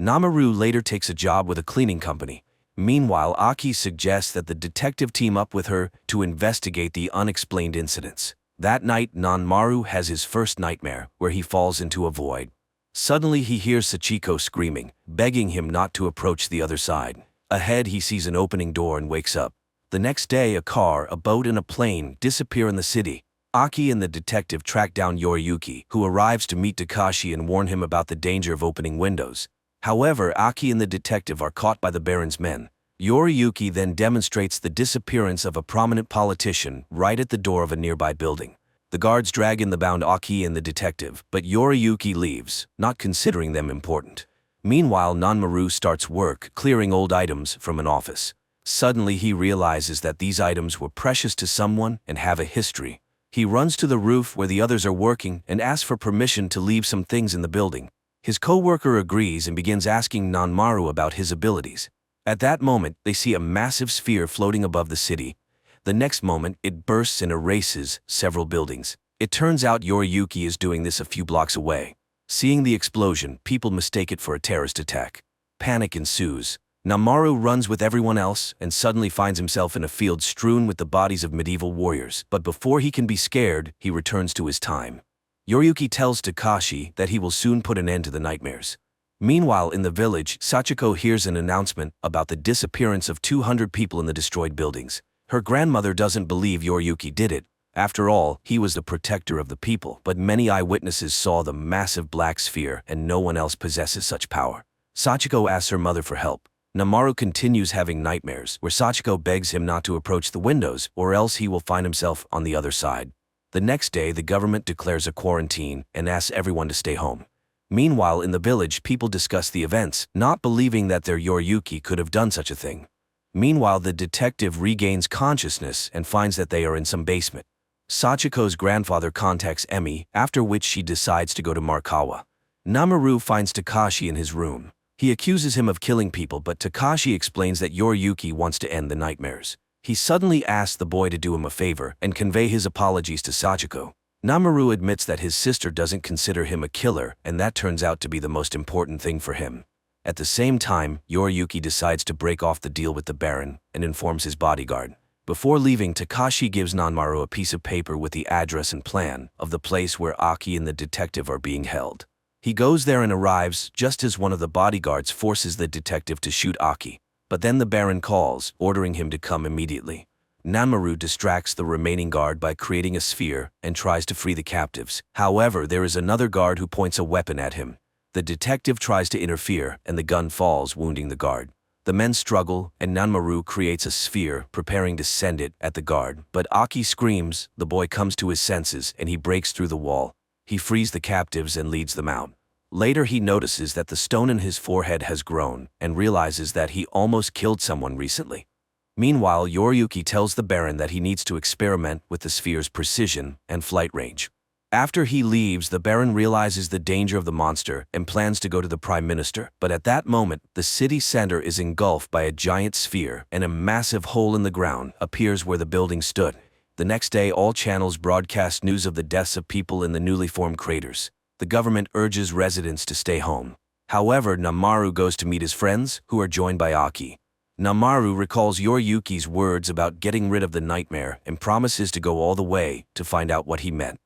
Nanmaru later takes a job with a cleaning company. Meanwhile, Aki suggests that the detective team up with her to investigate the unexplained incidents. That night, Nanmaru has his first nightmare, where he falls into a void. Suddenly he hears Sachiko screaming, begging him not to approach the other side. Ahead he sees an opening door and wakes up. The next day a car, a boat and a plane disappear in the city. Aki and the detective track down Yoriyuki, who arrives to meet Takashi and warn him about the danger of opening windows. However, Aki and the detective are caught by the Baron's men. Yoriyuki then demonstrates the disappearance of a prominent politician right at the door of a nearby building. The guards drag in the bound Aki and the detective, but Yoriyuki leaves, not considering them important. Meanwhile, Nanmaru starts work, clearing old items from an office. Suddenly he realizes that these items were precious to someone and have a history. He runs to the roof where the others are working and asks for permission to leave some things in the building. His co-worker agrees and begins asking Nanmaru about his abilities. At that moment, they see a massive sphere floating above the city. The next moment, it bursts and erases several buildings. It turns out Yoriyuki is doing this a few blocks away. Seeing the explosion, people mistake it for a terrorist attack. Panic ensues. Nanmaru runs with everyone else and suddenly finds himself in a field strewn with the bodies of medieval warriors. But before he can be scared, he returns to his time. Yoriyuki tells Takashi that he will soon put an end to the nightmares. Meanwhile, in the village, Sachiko hears an announcement about the disappearance of 200 people in the destroyed buildings. Her grandmother doesn't believe Yoriyuki did it. After all, he was the protector of the people, but many eyewitnesses saw the massive black sphere and no one else possesses such power. Sachiko asks her mother for help. Nanmaru continues having nightmares, where Sachiko begs him not to approach the windows or else he will find himself on the other side. The next day, the government declares a quarantine and asks everyone to stay home. Meanwhile, in the village, people discuss the events, not believing that their Yoriyuki could have done such a thing. Meanwhile, the detective regains consciousness and finds that they are in some basement. Sachiko's grandfather contacts Emmi, after which she decides to go to Markawa. Nanmaru finds Takashi in his room. He accuses him of killing people, but Takashi explains that Yoriyuki wants to end the nightmares. He suddenly asks the boy to do him a favor and convey his apologies to Sachiko. Nanmaru admits that his sister doesn't consider him a killer, and that turns out to be the most important thing for him. At the same time, Yoriyuki decides to break off the deal with the Baron and informs his bodyguard. Before leaving, Takashi gives Nanmaru a piece of paper with the address and plan of the place where Aki and the detective are being held. He goes there and arrives just as one of the bodyguards forces the detective to shoot Aki. But then the Baron calls, ordering him to come immediately. Nanmaru distracts the remaining guard by creating a sphere and tries to free the captives. However, there is another guard who points a weapon at him. The detective tries to interfere and the gun falls, wounding the guard. The men struggle and Nanmaru creates a sphere, preparing to send it at the guard. But Aki screams, the boy comes to his senses and he breaks through the wall. He frees the captives and leads them out. Later he notices that the stone in his forehead has grown and realizes that he almost killed someone recently. Meanwhile, Yoriyuki tells the Baron that he needs to experiment with the sphere's precision and flight range. After he leaves, the Baron realizes the danger of the monster and plans to go to the Prime Minister, but at that moment, the city center is engulfed by a giant sphere and a massive hole in the ground appears where the building stood. The next day, all channels broadcast news of the deaths of people in the newly formed craters. The government urges residents to stay home. However, Namaru goes to meet his friends, who are joined by Aki. Namaru recalls Yoriyuki's words about getting rid of the nightmare and promises to go all the way to find out what he meant.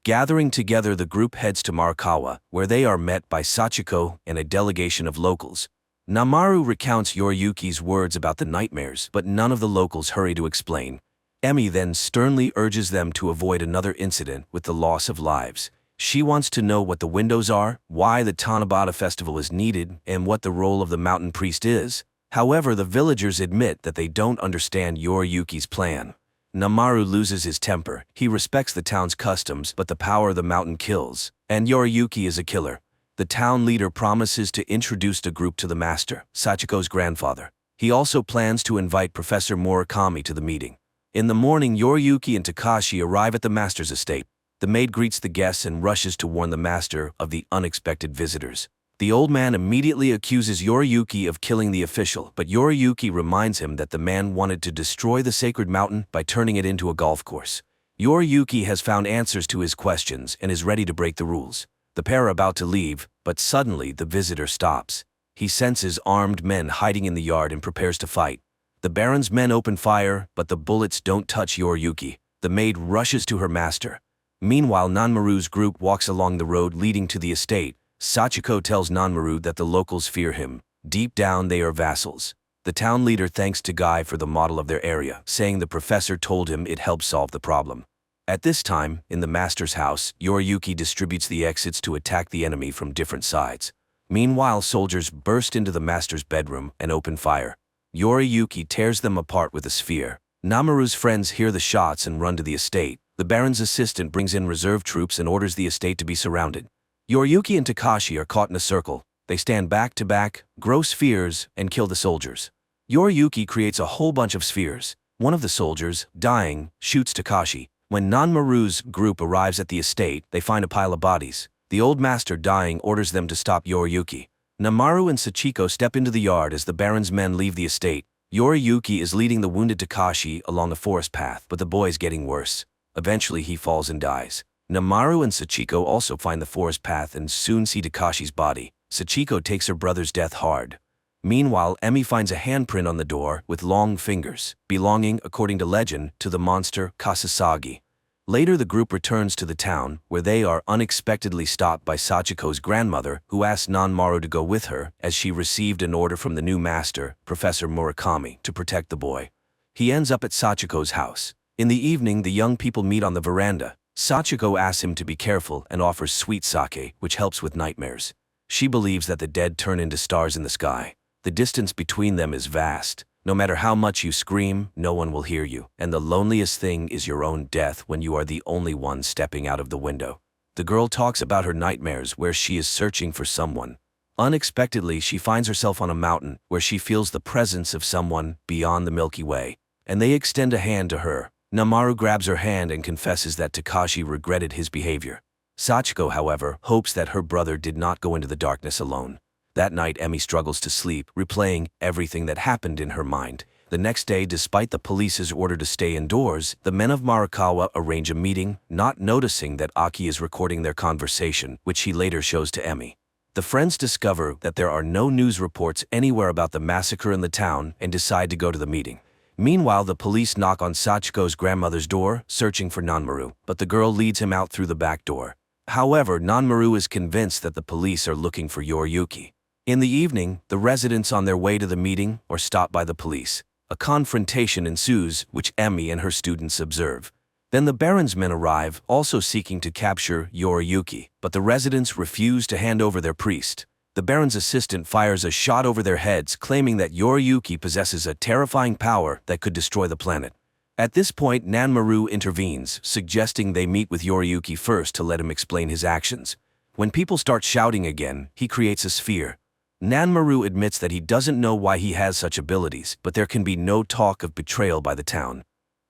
Gathering together, the group heads to Marakawa, where they are met by Sachiko and a delegation of locals. Namaru recounts Yoriyuki's words about the nightmares, but none of the locals hurry to explain. Emi then sternly urges them to avoid another incident with the loss of lives. She wants to know what the windows are, why the Tanabata festival is needed, and what the role of the mountain priest is. However, the villagers admit that they don't understand Yoriyuki's plan. Namaru loses his temper. He respects the town's customs, but the power of the mountain kills, and Yoriyuki is a killer. The town leader promises to introduce the group to the master, Sachiko's grandfather. He also plans to invite Professor Murakami to the meeting. In the morning, Yoriyuki and Takashi arrive at the master's estate. The maid greets the guests and rushes to warn the master of the unexpected visitors. The old man immediately accuses Yoriyuki of killing the official, but Yoriyuki reminds him that the man wanted to destroy the sacred mountain by turning it into a golf course. Yoriyuki has found answers to his questions and is ready to break the rules. The pair are about to leave, but suddenly the visitor stops. He senses armed men hiding in the yard and prepares to fight. The Baron's men open fire, but the bullets don't touch Yoriyuki. The maid rushes to her master. Meanwhile, Nanmaru's group walks along the road leading to the estate. Sachiko tells Nanmaru that the locals fear him. Deep down, they are vassals. The town leader thanks Tagai for the model of their area, saying the professor told him it helped solve the problem. At this time, in the master's house, Yoriyuki distributes the exits to attack the enemy from different sides. Meanwhile, soldiers burst into the master's bedroom and open fire. Yoriyuki tears them apart with a sphere. Namaru's friends hear the shots and run to the estate. The Baron's assistant brings in reserve troops and orders the estate to be surrounded. Yoriyuki and Takashi are caught in a circle. They stand back to back, grow spheres, and kill the soldiers. Yoriyuki creates a whole bunch of spheres. One of the soldiers, dying, shoots Takashi. When Nanmaru's group arrives at the estate, they find a pile of bodies. The old master, dying, orders them to stop Yoriyuki. Namaru and Sachiko step into the yard as the Baron's men leave the estate. Yoriyuki is leading the wounded Takashi along a forest path, but the boy is getting worse. Eventually, he falls and dies. Namaru and Sachiko also find the forest path and soon see Takashi's body. Sachiko takes her brother's death hard. Meanwhile, Emi finds a handprint on the door with long fingers, belonging, according to legend, to the monster Kasasagi. Later, the group returns to the town, where they are unexpectedly stopped by Sachiko's grandmother, who asks Nanmaru to go with her, as she received an order from the new master, Professor Murakami, to protect the boy. He ends up at Sachiko's house. In the evening, the young people meet on the veranda. Sachiko asks him to be careful and offers sweet sake, which helps with nightmares. She believes that the dead turn into stars in the sky. The distance between them is vast. No matter how much you scream, no one will hear you, and the loneliest thing is your own death when you are the only one stepping out of the window. The girl talks about her nightmares where she is searching for someone. Unexpectedly, she finds herself on a mountain where she feels the presence of someone beyond the Milky Way, and they extend a hand to her. Namaru grabs her hand and confesses that Takashi regretted his behavior. Sachiko, however, hopes that her brother did not go into the darkness alone. That night, Emi struggles to sleep, replaying everything that happened in her mind. The next day, despite the police's order to stay indoors, the men of Marakawa arrange a meeting, not noticing that Aki is recording their conversation, which he later shows to Emi. The friends discover that there are no news reports anywhere about the massacre in the town and decide to go to the meeting. Meanwhile, the police knock on Sachiko's grandmother's door, searching for Nanmaru, but the girl leads him out through the back door. However, Nanmaru is convinced that the police are looking for Yoriyuki. In the evening, the residents on their way to the meeting are stopped by the police. A confrontation ensues, which Emi and her students observe. Then the Baron's men arrive, also seeking to capture Yoriyuki, but the residents refuse to hand over their priest. The Baron's assistant fires a shot over their heads, claiming that Yoriyuki possesses a terrifying power that could destroy the planet. At this point, Nanmaru intervenes, suggesting they meet with Yoriyuki first to let him explain his actions. When people start shouting again, he creates a sphere. Nanmaru admits that he doesn't know why he has such abilities, but there can be no talk of betrayal by the town.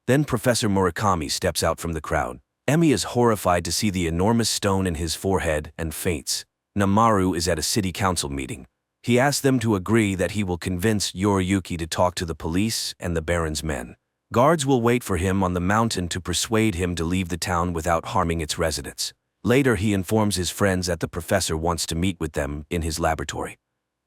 Then Professor Murakami steps out from the crowd. Emi is horrified to see the enormous stone in his forehead and faints. Namaru is at a city council meeting. He asks them to agree that he will convince Yoriyuki to talk to the police and the Baron's men. Guards will wait for him on the mountain to persuade him to leave the town without harming its residents. Later, he informs his friends that the professor wants to meet with them in his laboratory.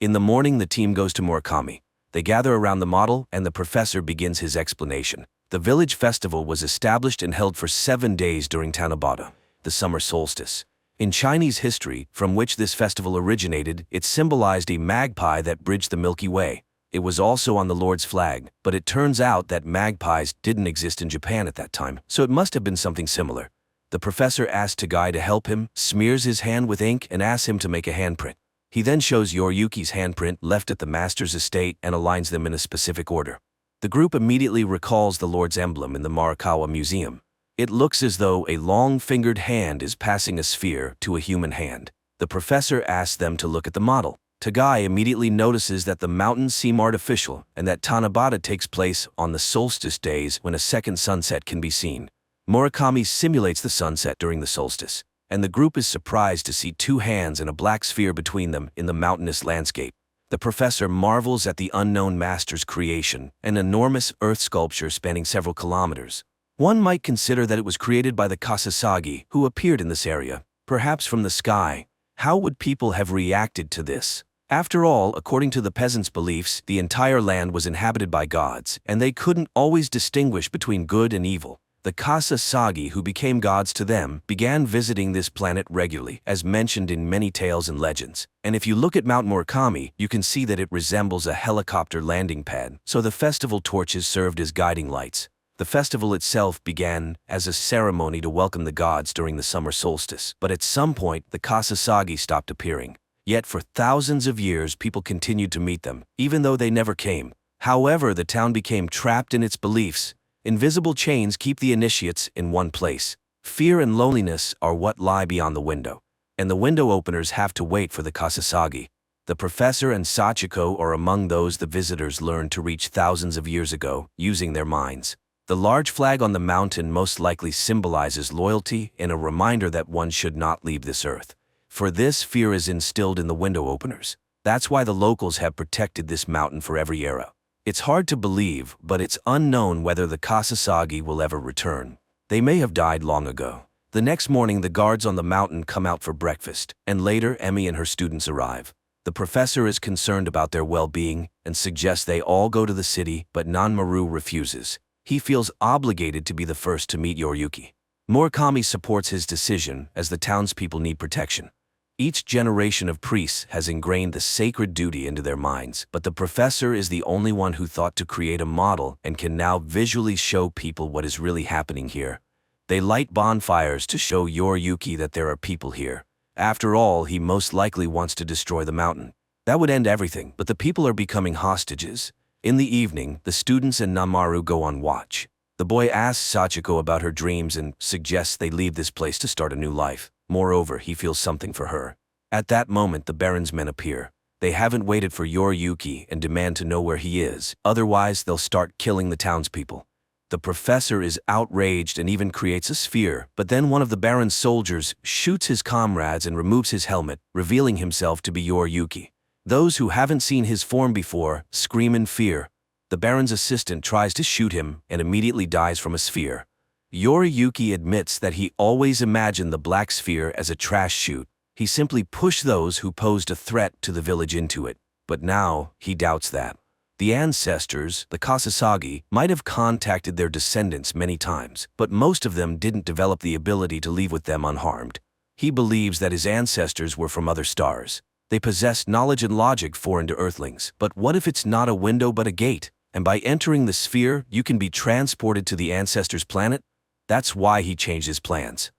In the morning, the team goes to Murakami. They gather around the model, and the professor begins his explanation. The village festival was established and held for 7 days during Tanabata, the summer solstice. In Chinese history, from which this festival originated, it symbolized a magpie that bridged the Milky Way. It was also on the Lord's flag, but it turns out that magpies didn't exist in Japan at that time, so it must have been something similar. The professor asks Tagai to help him, smears his hand with ink, and asks him to make a handprint. He then shows Yoriyuki's handprint left at the master's estate and aligns them in a specific order. The group immediately recalls the Lord's emblem in the Marikawa Museum. It looks as though a long-fingered hand is passing a sphere to a human hand. The professor asks them to look at the model. Tagai immediately notices that the mountains seem artificial and that Tanabata takes place on the solstice days when a second sunset can be seen. Murakami simulates the sunset during the solstice, and the group is surprised to see 2 hands and a black sphere between them in the mountainous landscape. The professor marvels at the unknown master's creation, an enormous earth sculpture spanning several kilometers. One might consider that it was created by the Kasasagi, who appeared in this area, perhaps from the sky. How would people have reacted to this? After all, according to the peasants' beliefs, the entire land was inhabited by gods, and they couldn't always distinguish between good and evil. The Kasasagi, who became gods to them, began visiting this planet regularly, as mentioned in many tales and legends. And if you look at Mount Murakami, you can see that it resembles a helicopter landing pad, so the festival torches served as guiding lights. The festival itself began as a ceremony to welcome the gods during the summer solstice, but at some point, the Kasasagi stopped appearing. Yet for thousands of years, people continued to meet them, even though they never came. However, the town became trapped in its beliefs. Invisible chains keep the initiates in one place. Fear and loneliness are what lie beyond the window, and the window openers have to wait for the Kasasagi. The professor and Sachiko are among those the visitors learned to reach thousands of years ago, using their minds. The large flag on the mountain most likely symbolizes loyalty and a reminder that one should not leave this earth. For this, fear is instilled in the window openers. That's why the locals have protected this mountain for every era. It's hard to believe, but it's unknown whether the Kasasagi will ever return. They may have died long ago. The next morning, the guards on the mountain come out for breakfast, and later Emi and her students arrive. The professor is concerned about their well-being and suggests they all go to the city, but Nanmaru refuses. He feels obligated to be the first to meet Yoriyuki. Murakami supports his decision as the townspeople need protection. Each generation of priests has ingrained the sacred duty into their minds, but the professor is the only one who thought to create a model and can now visually show people what is really happening here. They light bonfires to show Yoriyuki that there are people here. After all, he most likely wants to destroy the mountain. That would end everything, but the people are becoming hostages. In the evening, the students and Namaru go on watch. The boy asks Sachiko about her dreams and suggests they leave this place to start a new life. Moreover, he feels something for her. At that moment, the Baron's men appear. They haven't waited for Yoriyuki and demand to know where he is, otherwise they'll start killing the townspeople. The professor is outraged and even creates a sphere, but then one of the Baron's soldiers shoots his comrades and removes his helmet, revealing himself to be Yoriyuki. Those who haven't seen his form before scream in fear. The Baron's assistant tries to shoot him and immediately dies from a sphere. Yoriyuki admits that he always imagined the black sphere as a trash chute. He simply pushed those who posed a threat to the village into it. But now, he doubts that. The ancestors, the Kasasagi, might have contacted their descendants many times, but most of them didn't develop the ability to leave with them unharmed. He believes that his ancestors were from other stars. They possessed knowledge and logic foreign to Earthlings. But what if it's not a window but a gate? And by entering the sphere, you can be transported to the ancestors' planet? That's why he changed his plans.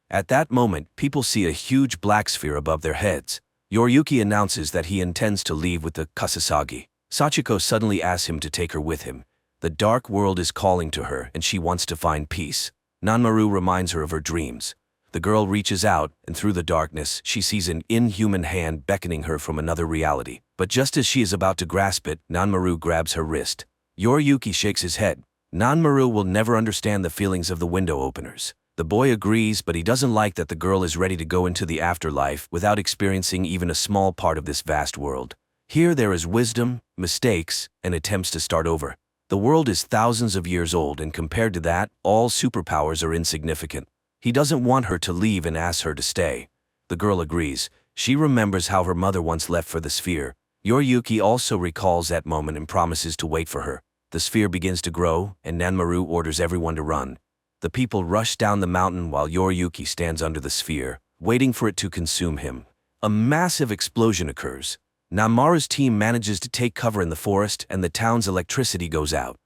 At that moment, people see a huge black sphere above their heads. Yoriyuki announces that he intends to leave with the Kasasagi. Sachiko suddenly asks him to take her with him. The dark world is calling to her and she wants to find peace. Nanmaru reminds her of her dreams. The girl reaches out, and through the darkness, she sees an inhuman hand beckoning her from another reality. But just as she is about to grasp it, Nanmaru grabs her wrist. Yoriyuki shakes his head. Nanmaru will never understand the feelings of the window openers. The boy agrees, but he doesn't like that the girl is ready to go into the afterlife without experiencing even a small part of this vast world. Here there is wisdom, mistakes, and attempts to start over. The world is thousands of years old, and compared to that, all superpowers are insignificant. He doesn't want her to leave and asks her to stay. The girl agrees. She remembers how her mother once left for the sphere. Yoriyuki also recalls that moment and promises to wait for her. The sphere begins to grow, and Nanmaru orders everyone to run. The people rush down the mountain while Yoriyuki stands under the sphere, waiting for it to consume him. A massive explosion occurs. Nanmaru's team manages to take cover in the forest, and the town's electricity goes out.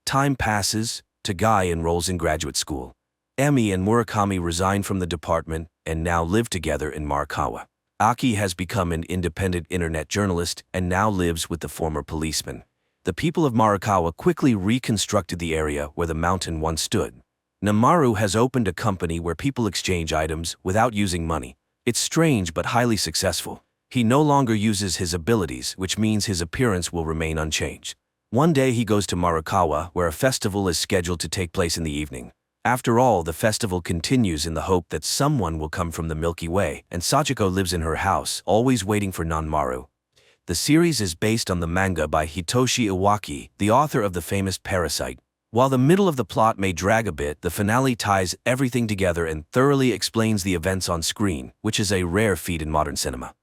Time passes. Tagai enrolls in graduate school. Emi and Murakami resign from the department and now live together in Marikawa. Aki has become an independent internet journalist and now lives with the former policeman. The people of Marikawa quickly reconstructed the area where the mountain once stood. Nanmaru has opened a company where people exchange items without using money. It's strange but highly successful. He no longer uses his abilities, which means his appearance will remain unchanged. One day he goes to Marikawa, where a festival is scheduled to take place in the evening. After all, the festival continues in the hope that someone will come from the Milky Way, and Sachiko lives in her house, always waiting for Nanmaru. The series is based on the manga by Hitoshi Iwaki, the author of the famous Parasite. While the middle of the plot may drag a bit, the finale ties everything together and thoroughly explains the events on screen, which is a rare feat in modern cinema.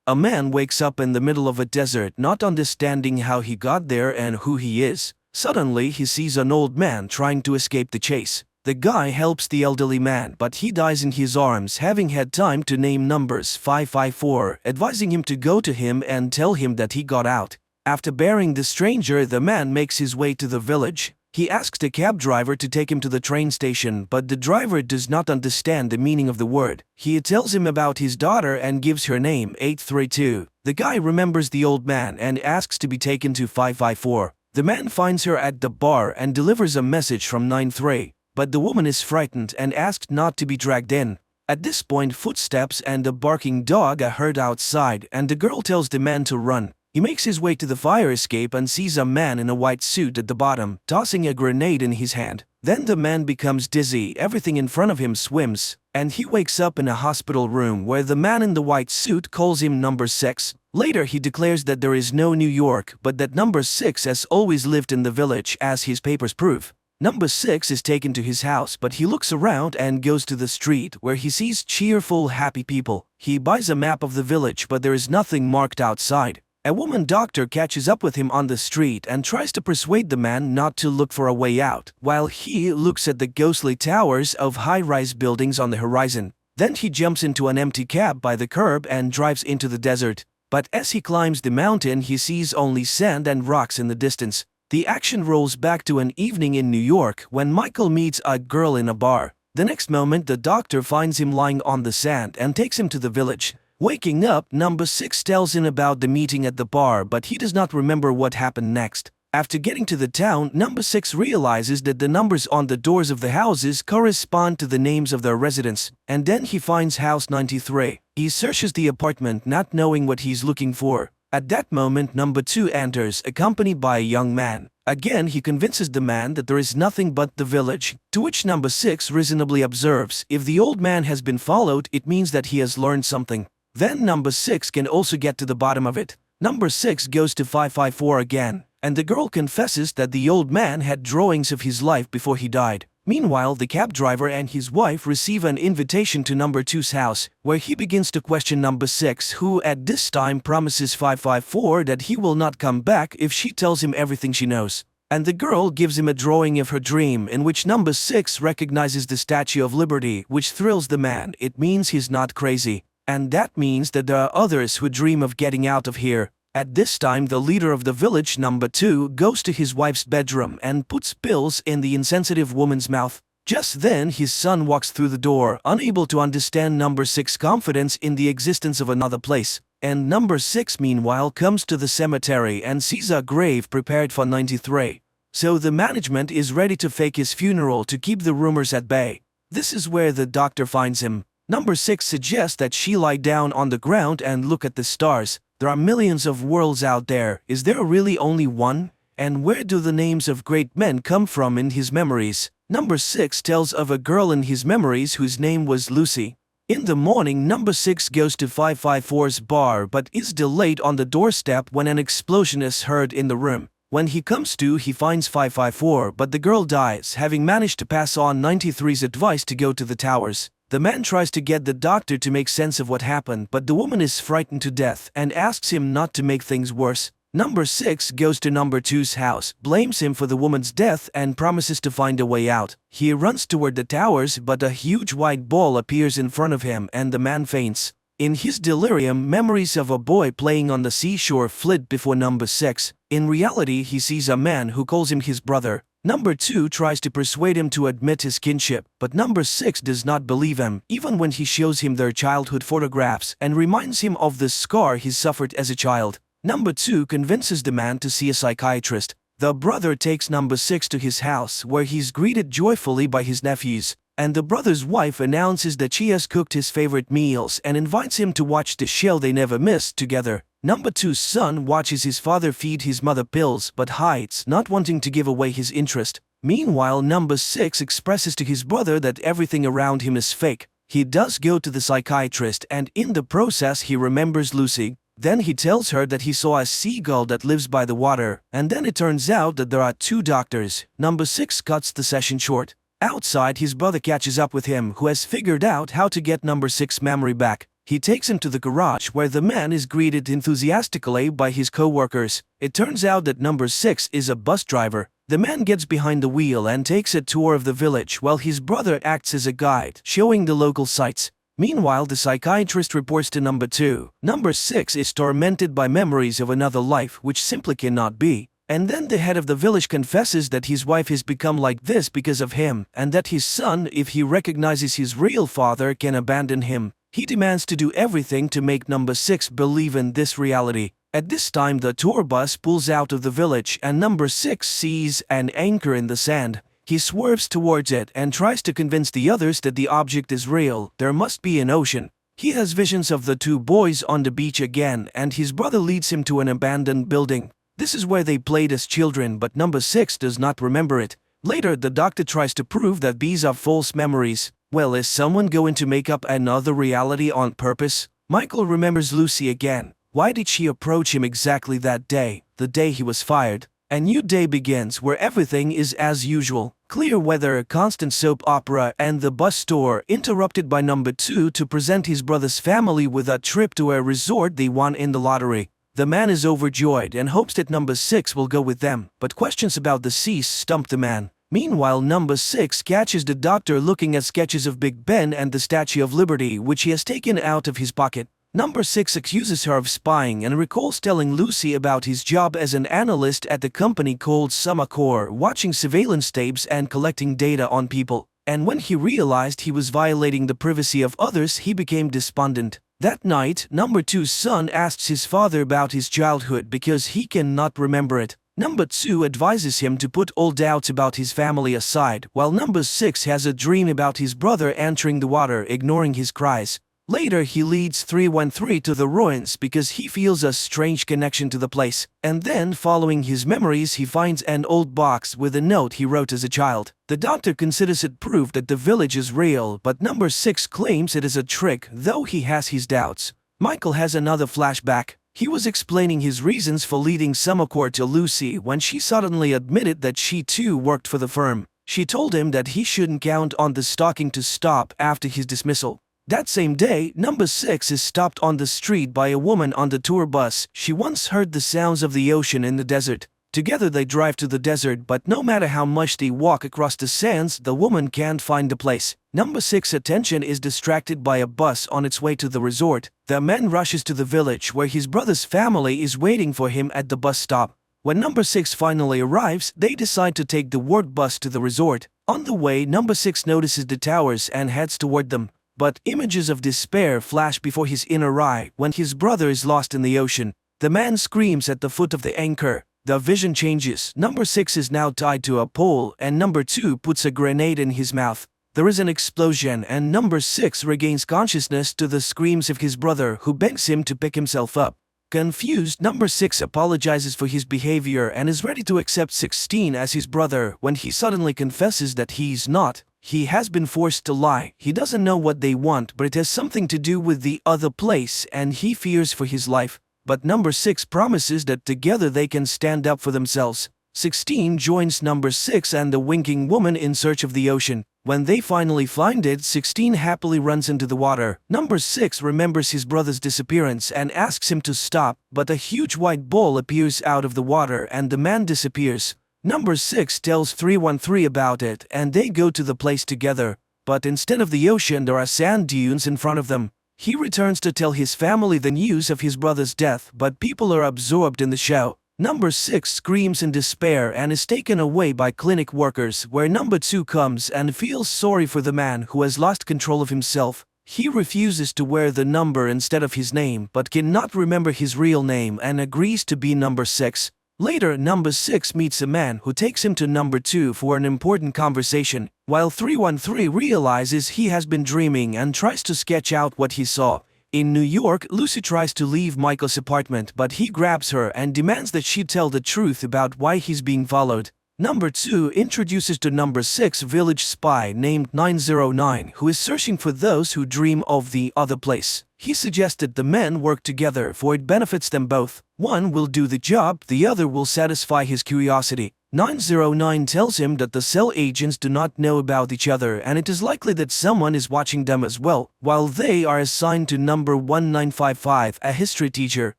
A man wakes up in the middle of a desert, not understanding how he got there and who he is. Suddenly, he sees an old man trying to escape the chase. The guy helps the elderly man, but he dies in his arms, having had time to name numbers 554, advising him to go to him and tell him that he got out. After burying the stranger, the man makes his way to the village. He asks the cab driver to take him to the train station, but the driver does not understand the meaning of the word. He tells him about his daughter and gives her name, 832. The guy remembers the old man and asks to be taken to 554. The man finds her at the bar and delivers a message from 93, but the woman is frightened and asked not to be dragged in. At this point, footsteps and a barking dog are heard outside, and the girl tells the man to run. He makes his way to the fire escape and sees a man in a white suit at the bottom, tossing a grenade in his hand. Then the man becomes dizzy, everything in front of him swims, and he wakes up in a hospital room where the man in the white suit calls him number 6. Later he declares that there is no New York, but that number 6 has always lived in the village, as his papers prove. Number 6 is taken to his house, but he looks around and goes to the street where he sees cheerful, happy people. He buys a map of the village, but there is nothing marked outside. A woman doctor catches up with him on the street and tries to persuade the man not to look for a way out, while he looks at the ghostly towers of high-rise buildings on the horizon. Then he jumps into an empty cab by the curb and drives into the desert. But as he climbs the mountain, he sees only sand and rocks in the distance. The action rolls back to an evening in New York when Michael meets a girl in a bar. The next moment, the doctor finds him lying on the sand and takes him to the village. Waking up, number 6 tells him about the meeting at the bar, but he does not remember what happened next. After getting to the town, number 6 realizes that the numbers on the doors of the houses correspond to the names of their residents, and then he finds house 93. He searches the apartment, not knowing what he's looking for. At that moment, number 2 enters, accompanied by a young man. Again, he convinces the man that there is nothing but the village, to which number 6 reasonably observes, if the old man has been followed, it means that he has learned something. Then number 6 can also get to the bottom of it. Number 6 goes to 554 again, and the girl confesses that the old man had drawings of his life before he died. Meanwhile, the cab driver and his wife receive an invitation to number 2's house, where he begins to question number 6, who at this time promises 554 that he will not come back if she tells him everything she knows. And the girl gives him a drawing of her dream, in which number 6 recognizes the Statue of Liberty, which thrills the man. It means he's not crazy. And that means that there are others who dream of getting out of here. At this time, the leader of the village, number 2, goes to his wife's bedroom and puts pills in the insensitive woman's mouth. Just then his son walks through the door, unable to understand number 6's confidence in the existence of another place. And number 6 meanwhile comes to the cemetery and sees a grave prepared for 93. So the management is ready to fake his funeral to keep the rumors at bay. This is where the doctor finds him. Number 6 suggests that she lie down on the ground and look at the stars. There are millions of worlds out there. Is there really only one? And where do the names of great men come from in his memories? Number 6 tells of a girl in his memories whose name was Lucy. In the morning, number 6 goes to 554's bar but is delayed on the doorstep when an explosion is heard in the room. When he comes to, he finds 554, but the girl dies, having managed to pass on 93's advice to go to the towers. The man tries to get the doctor to make sense of what happened, but the woman is frightened to death and asks him not to make things worse. Number 6 goes to number 2's house, blames him for the woman's death and promises to find a way out. He runs toward the towers, but a huge white ball appears in front of him and the man faints. In his delirium, memories of a boy playing on the seashore flit before number 6. In reality, he sees a man who calls him his brother. Number 2 tries to persuade him to admit his kinship, but number 6 does not believe him, even when he shows him their childhood photographs and reminds him of the scar he suffered as a child. Number 2 convinces the man to see a psychiatrist. The brother takes number 6 to his house, where he's greeted joyfully by his nephews, and the brother's wife announces that she has cooked his favorite meals and invites him to watch the show they never missed together. Number 2's son watches his father feed his mother pills but hides, not wanting to give away his interest. Meanwhile, number 6 expresses to his brother that everything around him is fake. He does go to the psychiatrist, and in the process he remembers Lucy. Then he tells her that he saw a seagull that lives by the water, and then it turns out that there are 2 doctors. Number 6 cuts the session short. Outside, his brother catches up with him, who has figured out how to get number 6's memory back. He takes him to the garage, where the man is greeted enthusiastically by his co-workers. It turns out that number 6 is a bus driver. The man gets behind the wheel and takes a tour of the village, while his brother acts as a guide, showing the local sights. Meanwhile, the psychiatrist reports to number 2. Number 6 is tormented by memories of another life which simply cannot be. And then the head of the village confesses that his wife has become like this because of him, and that his son, if he recognizes his real father, can abandon him. He demands to do everything to make number 6 believe in this reality. At this time, the tour bus pulls out of the village and number 6 sees an anchor in the sand. He swerves towards it and tries to convince the others that the object is real. There must be an ocean. He has visions of the 2 boys on the beach again, and his brother leads him to an abandoned building. This is where they played as children, but number 6 does not remember it. Later, the doctor tries to prove that these are false memories. Well, is someone going to make up another reality on purpose? Michael remembers Lucy again. Why did she approach him exactly that day, the day he was fired? A new day begins where everything is as usual. Clear weather, constant soap opera, and the bus tour, interrupted by number 2 to present his brother's family with a trip to a resort they won in the lottery. The man is overjoyed and hopes that number 6 will go with them, but questions about the sea stump the man. Meanwhile, number 6 catches the doctor looking at sketches of Big Ben and the Statue of Liberty, which he has taken out of his pocket. Number 6 accuses her of spying and recalls telling Lucy about his job as an analyst at the company called Summercore, watching surveillance tapes and collecting data on people. And when he realized he was violating the privacy of others, he became despondent. That night, number 2's son asks his father about his childhood because he cannot remember it. Number 2 advises him to put all doubts about his family aside, while number 6 has a dream about his brother entering the water, ignoring his cries. Later, he leads 313 to the ruins because he feels a strange connection to the place. And then, following his memories, he finds an old box with a note he wrote as a child. The doctor considers it proof that the village is real, but number 6 claims it is a trick, though he has his doubts. Michael has another flashback. He was explaining his reasons for leading Summercore to Lucy when she suddenly admitted that she too worked for the firm. She told him that he shouldn't count on the stalking to stop after his dismissal. That same day, number 6 is stopped on the street by a woman on the tour bus. She once heard the sounds of the ocean in the desert. Together they drive to the desert, but no matter how much they walk across the sands, the woman can't find the place. Number 6's attention is distracted by a bus on its way to the resort. The man rushes to the village where his brother's family is waiting for him at the bus stop. When number 6 finally arrives, they decide to take the work bus to the resort. On the way, number 6 notices the towers and heads toward them, but images of despair flash before his inner eye when his brother is lost in the ocean. The man screams at the foot of the anchor. The vision changes. Number 6 is now tied to a pole and number 2 puts a grenade in his mouth. There is an explosion and number 6 regains consciousness to the screams of his brother, who begs him to pick himself up. Confused, number 6 apologizes for his behavior and is ready to accept 16 as his brother when he suddenly confesses that he's not. He has been forced to lie. He doesn't know what they want, but it has something to do with the other place and he fears for his life. But number 6 promises that together they can stand up for themselves. 16 joins number 6 and the winking woman in search of the ocean. When they finally find it, 16 happily runs into the water. Number 6 remembers his brother's disappearance and asks him to stop, but a huge white ball appears out of the water and the man disappears. Number 6 tells 313 about it and they go to the place together, but instead of the ocean there are sand dunes in front of them. He returns to tell his family the news of his brother's death, but people are absorbed in the show. Number 6 screams in despair and is taken away by clinic workers, where number 2 comes and feels sorry for the man who has lost control of himself. He refuses to wear the number instead of his name but cannot remember his real name and agrees to be number 6. Later, number 6 meets a man who takes him to number 2 for an important conversation, while 313 realizes he has been dreaming and tries to sketch out what he saw. In New York, Lucy tries to leave Michael's apartment, but he grabs her and demands that she tell the truth about why he's being followed. Number 2 introduces to number 6 a village spy named 909 who is searching for those who dream of the other place. He suggested the men work together for it benefits them both. One will do the job, the other will satisfy his curiosity. 909 tells him that the cell agents do not know about each other and it is likely that someone is watching them as well, while they are assigned to number 1955, a history teacher.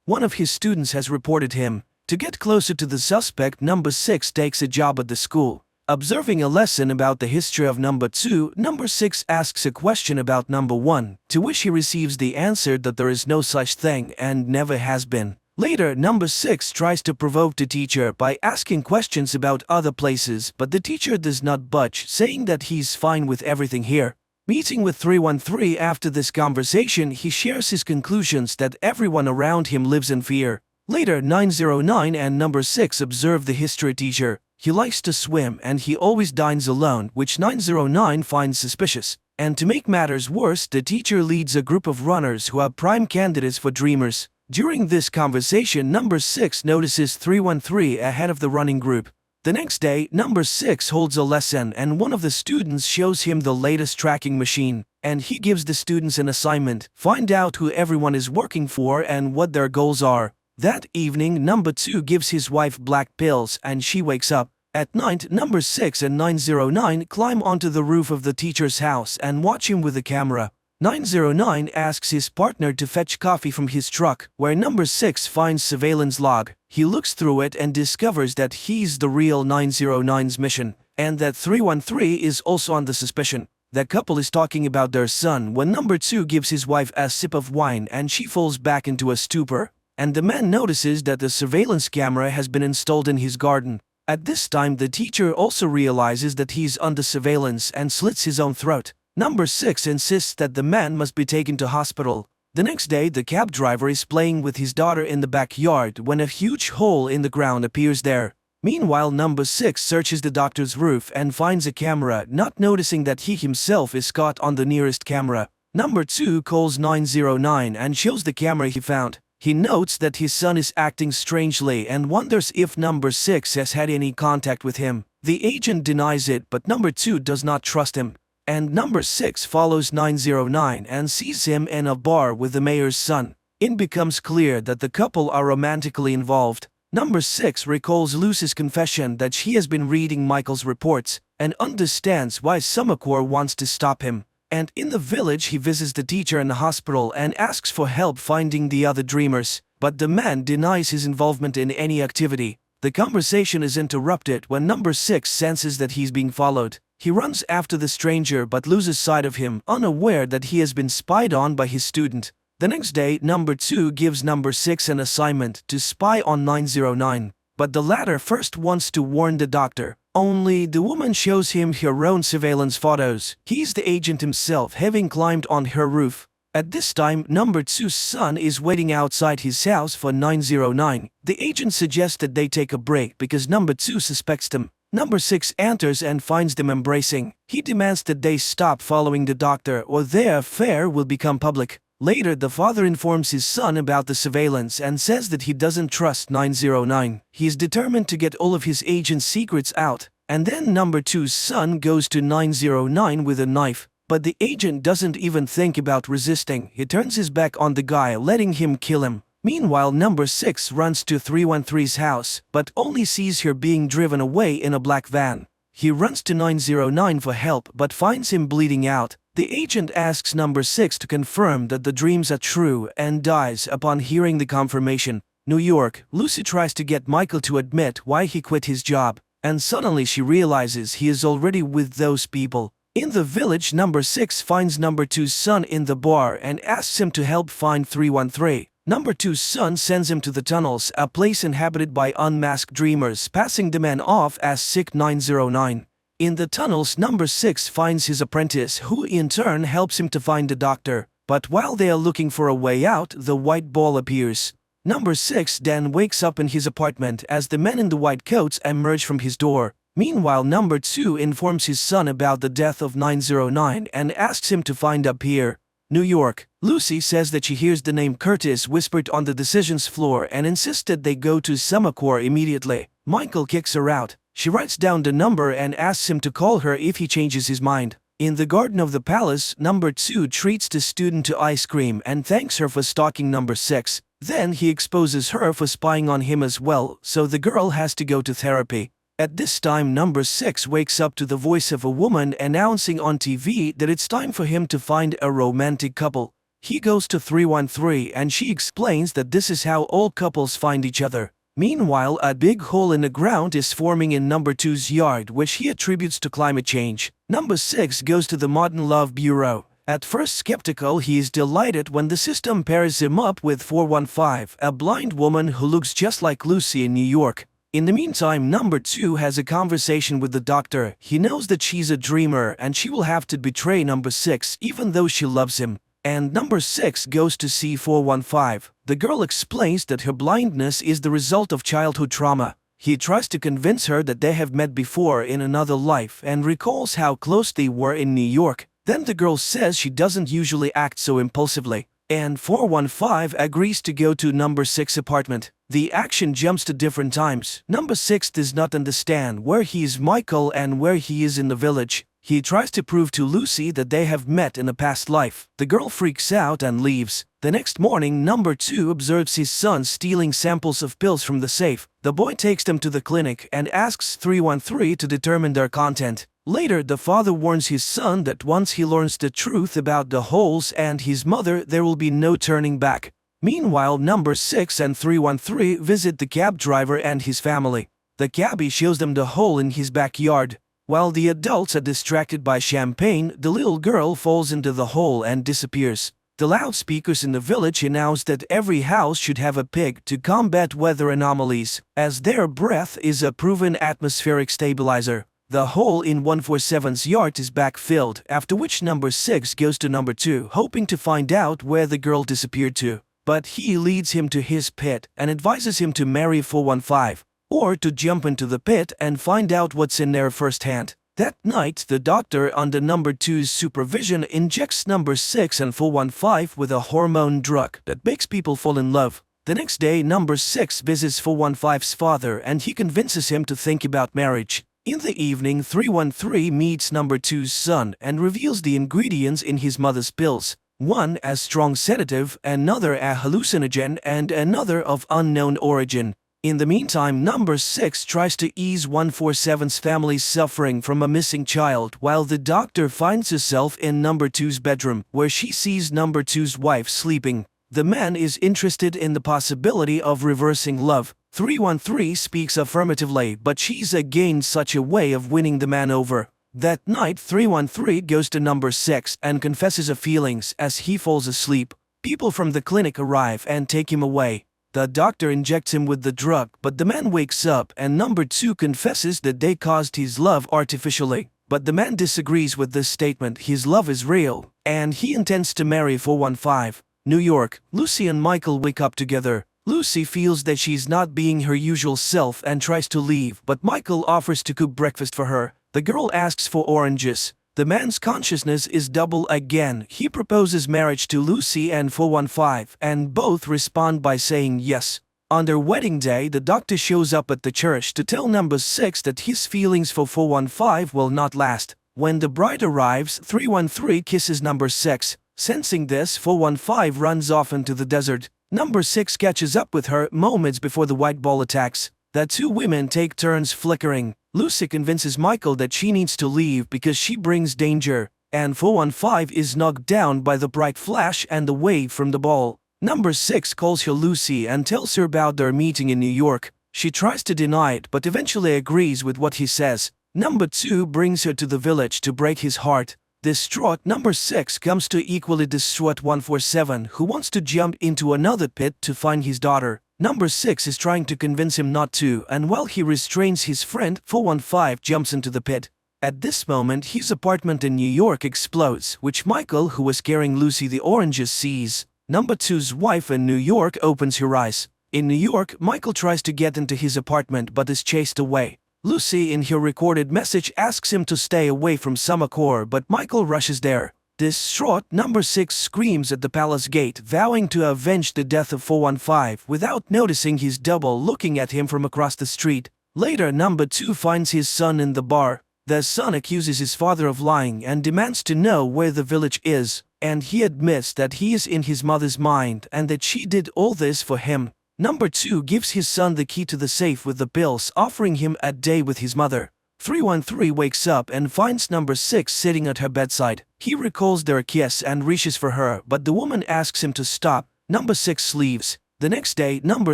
One of his students has reported him. To get closer to the suspect, number 6 takes a job at the school. Observing a lesson about the history of number 2, number 6 asks a question about number 1, to which he receives the answer that there is no such thing and never has been. Later, number 6 tries to provoke the teacher by asking questions about other places, but the teacher does not budge, saying that he's fine with everything here. Meeting with 313 after this conversation, he shares his conclusions that everyone around him lives in fear. Later, 909 and number 6 observe the history teacher. He likes to swim and he always dines alone, which 909 finds suspicious. And to make matters worse, the teacher leads a group of runners who are prime candidates for dreamers. During this conversation, number 6 notices 313 ahead of the running group. The next day, number 6 holds a lesson and one of the students shows him the latest tracking machine, and he gives the students an assignment: find out who everyone is working for and what their goals are. That evening, number 2 gives his wife black pills and she wakes up. At night, number 6 and 909 climb onto the roof of the teacher's house and watch him with a camera. 909 asks his partner to fetch coffee from his truck, where number 6 finds surveillance log. He looks through it and discovers that he's the real 909's mission, and that 313 is also on the suspicion. The couple is talking about their son when number 2 gives his wife a sip of wine and she falls back into a stupor, and the man notices that the surveillance camera has been installed in his garden. At this time, the teacher also realizes that he's under surveillance and slits his own throat. Number 6 insists that the man must be taken to hospital. The next day, the cab driver is playing with his daughter in the backyard when a huge hole in the ground appears there. Meanwhile, number 6 searches the doctor's roof and finds a camera, not noticing that he himself is caught on the nearest camera. Number 2 calls 909 and shows the camera he found. He notes that his son is acting strangely and wonders if number 6 has had any contact with him. The agent denies it, but number 2 does not trust him. And number 6 follows 909 and sees him in a bar with the mayor's son. It becomes clear that the couple are romantically involved. Number 6 recalls Lucy's confession that she has been reading Michael's reports and understands why Summercore wants to stop him. And in the village, he visits the teacher in the hospital and asks for help finding the other dreamers, but the man denies his involvement in any activity. The conversation is interrupted when number 6 senses that he's being followed. He runs after the stranger but loses sight of him, unaware that he has been spied on by his student. The next day, number 2 gives number 6 an assignment to spy on 909, but the latter first wants to warn the doctor. Only the woman shows him her own surveillance photos. He's the agent himself, having climbed on her roof. At this time, number 2's son is waiting outside his house for 909. The agent suggests that they take a break because number 2 suspects them. Number 6 enters and finds them embracing. He demands that they stop following the doctor or their affair will become public. Later, the father informs his son about the surveillance and says that he doesn't trust 909. He is determined to get all of his agent's secrets out. And then number 2's son goes to 909 with a knife. But the agent doesn't even think about resisting. He turns his back on the guy, letting him kill him. Meanwhile, number 6 runs to 313's house, but only sees her being driven away in a black van. He runs to 909 for help but finds him bleeding out. The agent asks number 6 to confirm that the dreams are true and dies upon hearing the confirmation. New York, Lucy tries to get Michael to admit why he quit his job, and suddenly she realizes he is already with those people. In the village, number 6 finds number 2's son in the bar and asks him to help find 313. Number 2's son sends him to the tunnels, a place inhabited by unmasked dreamers, passing the man off as sick 909. In the tunnels, number 6 finds his apprentice, who in turn helps him to find the doctor. But while they are looking for a way out, the white ball appears. Number 6 then wakes up in his apartment as the men in the white coats emerge from his door. Meanwhile, number 2 informs his son about the death of 909 and asks him to find up here. New York, Lucy says that she hears the name Curtis whispered on the decisions floor and insists that they go to Semaphore immediately. Michael kicks her out. She writes down the number and asks him to call her if he changes his mind. In the garden of the palace, number 2 treats the student to ice cream and thanks her for stalking number 6. Then he exposes her for spying on him as well, so the girl has to go to therapy. At this time, number 6 wakes up to the voice of a woman announcing on TV that it's time for him to find a romantic couple. He goes to 313 and she explains that this is how all couples find each other. Meanwhile, a big hole in the ground is forming in number 2's yard, which he attributes to climate change. Number 6 goes to the Modern Love Bureau. At first skeptical, he is delighted when the system pairs him up with 415, a blind woman who looks just like Lucy in New York. In the meantime, number 2 has a conversation with the doctor. He knows that she's a dreamer and she will have to betray number 6 even though she loves him. And number 6 goes to see 415. The girl explains that her blindness is the result of childhood trauma. He tries to convince her that they have met before in another life and recalls how close they were in New York. Then the girl says she doesn't usually act so impulsively. And 415 agrees to go to number 6 apartment. The action jumps to different times. Number 6 does not understand where he is Michael and where he is in the village. He tries to prove to Lucy that they have met in a past life. The girl freaks out and leaves. The next morning, number 2 observes his son stealing samples of pills from the safe. The boy takes them to the clinic and asks 313 to determine their content. Later, the father warns his son that once he learns the truth about the holes and his mother, there will be no turning back. Meanwhile, number 6 and 313 visit the cab driver and his family. The cabbie shows them the hole in his backyard. While the adults are distracted by champagne, the little girl falls into the hole and disappears. The loudspeakers in the village announce that every house should have a pig to combat weather anomalies, as their breath is a proven atmospheric stabilizer. The hole in 147's yard is backfilled, after which number 6 goes to number 2, hoping to find out where the girl disappeared to. But he leads him to his pit and advises him to marry 415, or to jump into the pit and find out what's in there firsthand. That night, the doctor, under number 2's supervision, injects number 6 and 415 with a hormone drug that makes people fall in love. The next day, number 6 visits 415's father and he convinces him to think about marriage. In the evening, 313 meets number 2's son and reveals the ingredients in his mother's pills. One a strong sedative, another a hallucinogen, and another of unknown origin. In the meantime, number 6 tries to ease 147's family's suffering from a missing child, while the doctor finds herself in number 2's bedroom, where she sees number 2's wife sleeping. The man is interested in the possibility of reversing love. 313 speaks affirmatively, but she's against such a way of winning the man over. That night, 313 goes to number 6 and confesses her feelings as he falls asleep. People from the clinic arrive and take him away. The doctor injects him with the drug, but the man wakes up and number 2 confesses that they caused his love artificially. But the man disagrees with this statement. His love is real, and he intends to marry 415. New York, Lucy and Michael wake up together. Lucy feels that she's not being her usual self and tries to leave, but Michael offers to cook breakfast for her. The girl asks for oranges. The man's consciousness is double again. He proposes marriage to Lucy and 415, and both respond by saying yes. On their wedding day, the doctor shows up at the church to tell number 6 that his feelings for 415 will not last. When the bride arrives, 313 kisses number 6. Sensing this, 415 runs off into the desert. Number 6 catches up with her moments before the white ball attacks. The two women take turns flickering. Lucy convinces Michael that she needs to leave because she brings danger, and 415 is knocked down by the bright flash and the wave from the ball. Number 6 calls her Lucy and tells her about their meeting in New York. She tries to deny it but eventually agrees with what he says. Number 2 brings her to the village to break his heart. Distraught, number 6 comes to equally distraught 147, who wants to jump into another pit to find his daughter. Number 6 is trying to convince him not to, and while he restrains his friend, 415 jumps into the pit. At this moment, his apartment in New York explodes, which Michael, who was carrying Lucy the oranges, sees. Number 2's wife in New York opens her eyes. In New York, Michael tries to get into his apartment but is chased away. Lucy, in her recorded message, asks him to stay away from Summercore, but Michael rushes there. Distraught, number 6 screams at the palace gate, vowing to avenge the death of 415 without noticing his double looking at him from across the street. Later, number 2 finds his son in the bar. The son accuses his father of lying and demands to know where the village is, and he admits that he is in his mother's mind and that she did all this for him. Number 2 gives his son the key to the safe with the pills, offering him a day with his mother. 313 wakes up and finds number 6 sitting at her bedside. He recalls their kiss and reaches for her, but the woman asks him to stop. Number 6 leaves. The next day, number